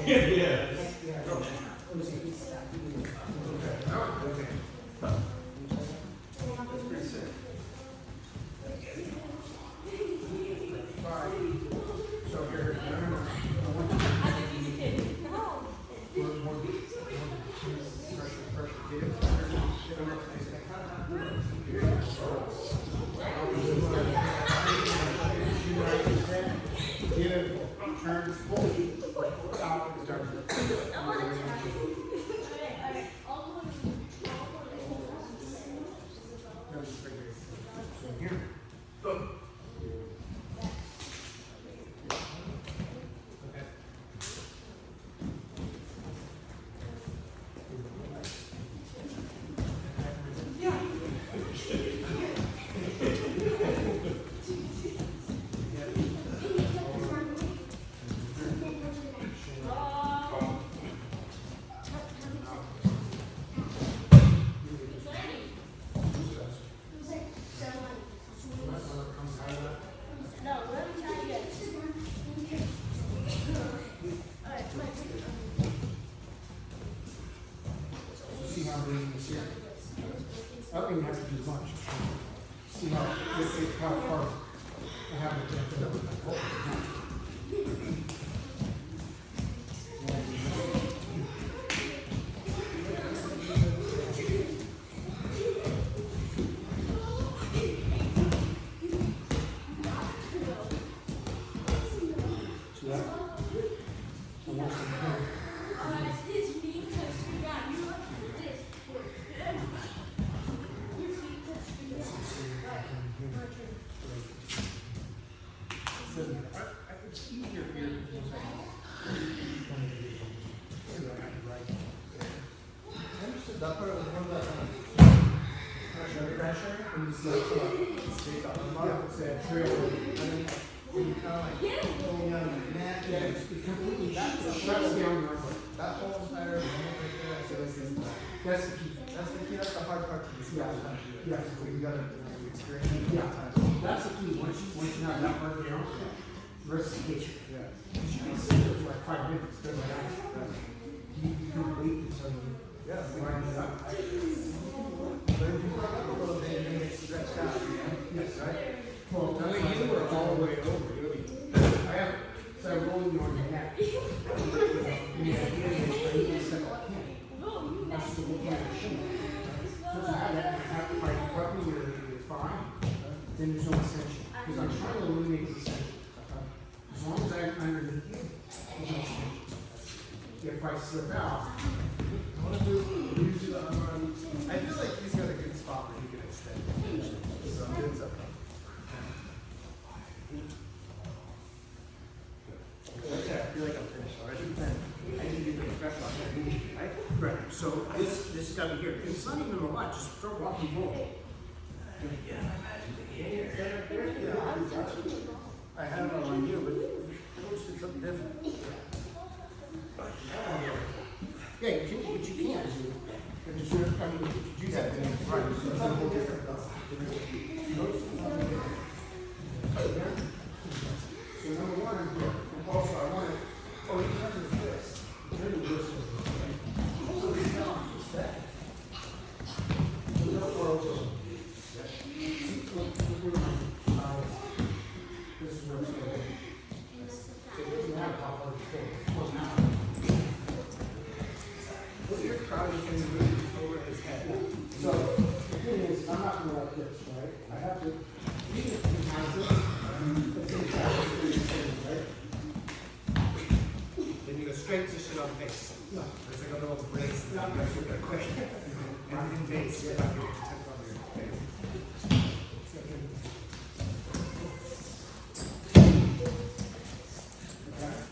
So here, turn full out, turn. So here. See how I'm doing this here. I don't even have to do much. See how far I have it jumped up. See that? So once I'm done, it's easier here because That part was one that pressure. and it's like, yeah, it's a trail. When you kind of like going on the mat, Yeah, it's completely, shuts down the armor. that whole entire moment right there, I feel like is That's the key. that's the key. That's the hard part to describe. Yeah. How to do it. Yeah. So you gotta experience it. Yeah. That's the key. Once you have that part down, the rest is kitchen. Yeah. Because you can sit there for like 5 minutes, doesn't matter. You can wait until you Yeah. line it up. But if you fuck up a little bit, then it's stretched out. Yes. Right. Well, I mean, you were all the way over, really. I have, so I'm rolling on your neck. And the idea is, I need to set up camp. That's the whole point of the Shin. So to have that, have to fight properly, you're fine. Then there's no ascension. Because I'm trying to eliminate the ascension. As long as I'm underneath you, there's no ascension. If I slip out, I want to do usually the unarmed. I feel like he's got a good spot where he can extend. So it's up. Okay, I feel like I'm finished already. I need to get fresh off that knee, right? right, so this has got to be here. It's not even a lot, just start walking forward. I have it on you, but Coach did something different. Yeah, you can, but you can't do it. But just, I mean, if you do that, then it's right. So it's a whole different So number one, and also I want to, oh, you have to do this. It's really this. So it's not just that. So don't worry. See, look at my eyes. This is where it's going. It doesn't have how hard it's going. Well, now. What you're proud of him moving over his head. So the thing is, I'm not gonna like this, right? I have to, even if he has this, it's in right? Then you go straight to shit on face. No. It's like a little brace. You gotta get that quick. And in base, you're not getting protect on your face.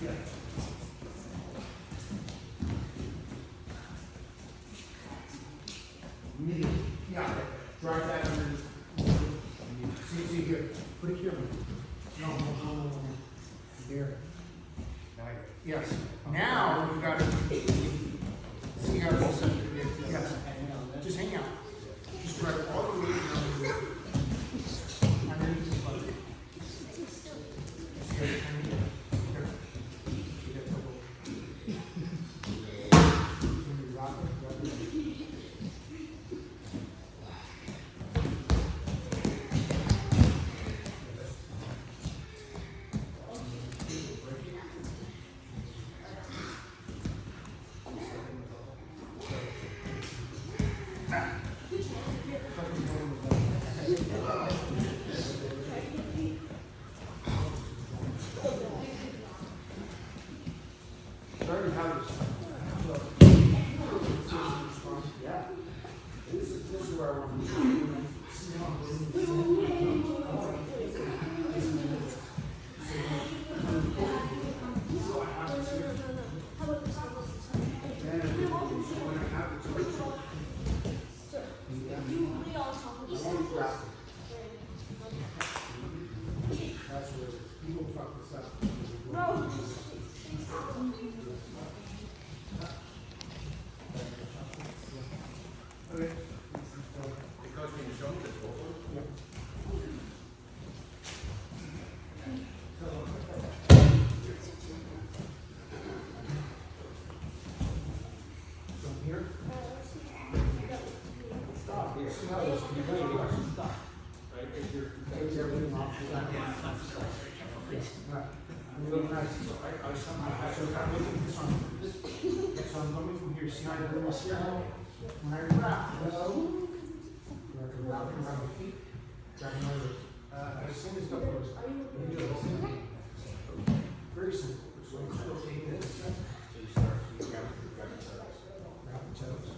Yeah. Yeah, drive that under. See here, put it here. No. There. Yes. Now we've got to see how it's set. Yes. Just hang out. Just drive all the way down. Underneath the button. Here, here. You get the little- here. Stop. See how this, you really want to stop. Right, if you're, Takes everything off. Right. Really nice. I somehow have So I'm looking for some. So I'm coming from here. See how I do this here? When I wrap, you have to wrap it around the feet. Wrap it around the as soon as it goes. You do it. Very simple. So you take this. so you start, you grab the toes. Wrap the toes.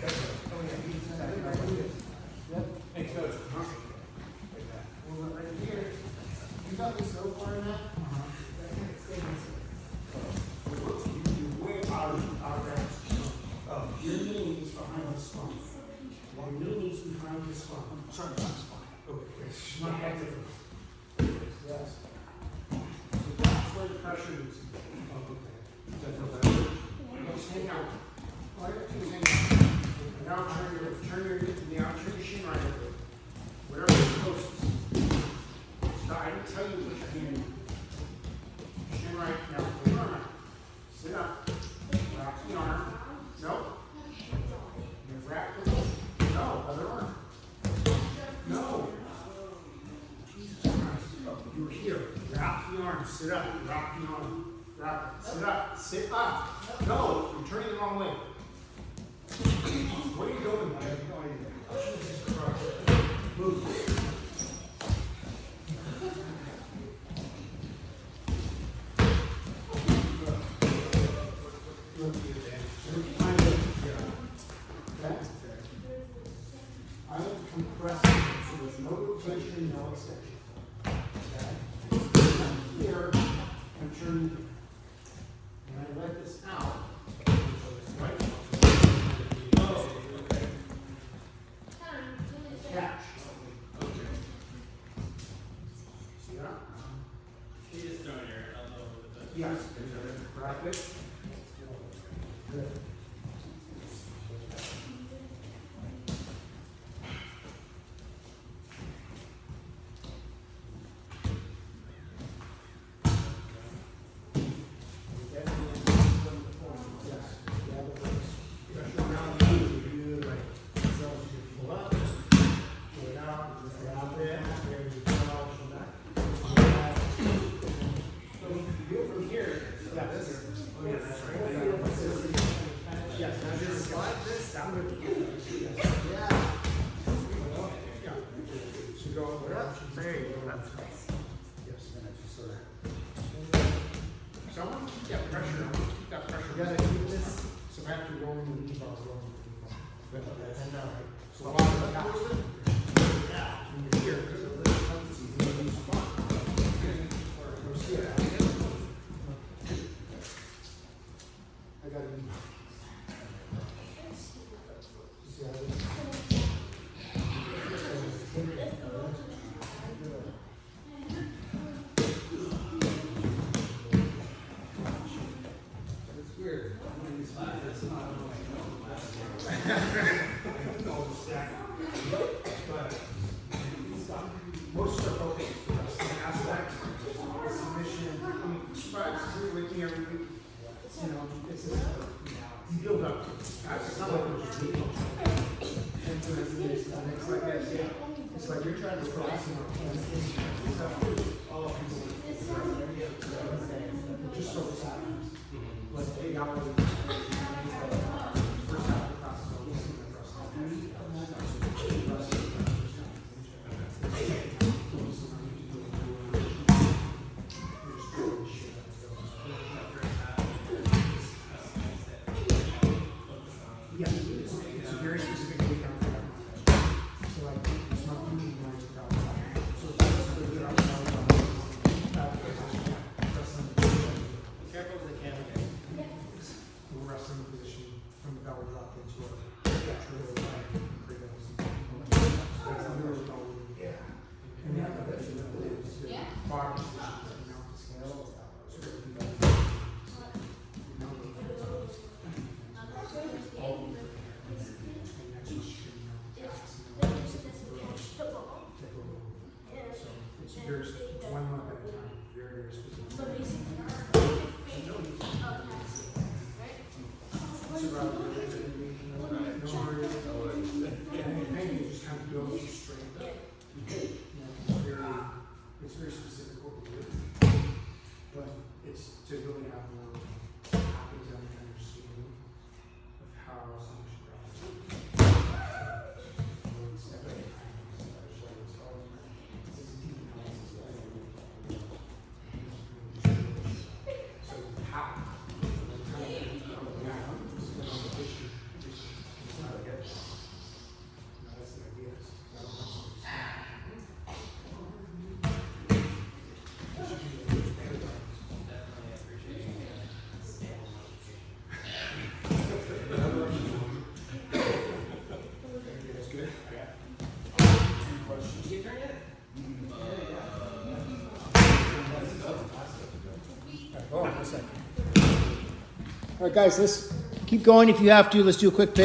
Oh yeah. Yep. Thanks, coach. Like that. Well, right here. You got this so far now? You're way out of that. Your knee is behind the spine. Your knee is behind the spine. Sorry, not the spine. Okay. It's not that different. Yes. So that's where the pressure is. Oh, okay. Does that feel better? Just hang out. All you have to do is hang out. Now turn your now turn your shin right over. Whatever is closest. So I didn't tell you to put your hand in. Shin right now. Put your arm out. Sit up. Wrap the arm. Nope. And wrap the no, other arm. No. Jesus Christ. You were here. Wrap the arm. Sit up. Wrap the arm. Wrap it. Sit up. Sit up. No, you're turning the wrong way. What are you doing, man? Jesus Christ. Move. I am compressing, so there's no rotation, no extension. Okay? I'm here, I'm turning here. And I let this out. So it's right. Catch. See that? You just throw your elbow over the foot. Yes. Wrap it. Good. Someone keep that pressure on. Keep that pressure. You gotta keep this. So after rolling the knee bar, rolling the knee bar. So a lot of the guys, yeah, when you're here, because of this tendency, you need to spot. See it. I got a knee. See how this? It's weird. Most are focused aspect, submission. I mean, scribes is with me every week. You know, it's just, you build up. It's not like it's just and so it's like that, yeah. It's like you're trying to cross, you know, all people. Just so it's happening. Like 8 hours. First half of the process, I'll just see my Yes, it's a very specific way down for that. So like, it's not usually going to go. So it's just a good Careful with the camera. we'll rest in the position from the belly drop into a true leg. That's under the belly. Yeah. And then that's the bottom position, you know, to scale. So that you know, it's yours one month at a time, very, very specific. So about the no worries. And maybe you just kind of go straight up. It's very specific what we do. But it's to really have more academic understanding of how something should go. Step at a time. It's a deep analysis. So how? All right, guys, let's keep going if you have to. Let's do a quick pitch.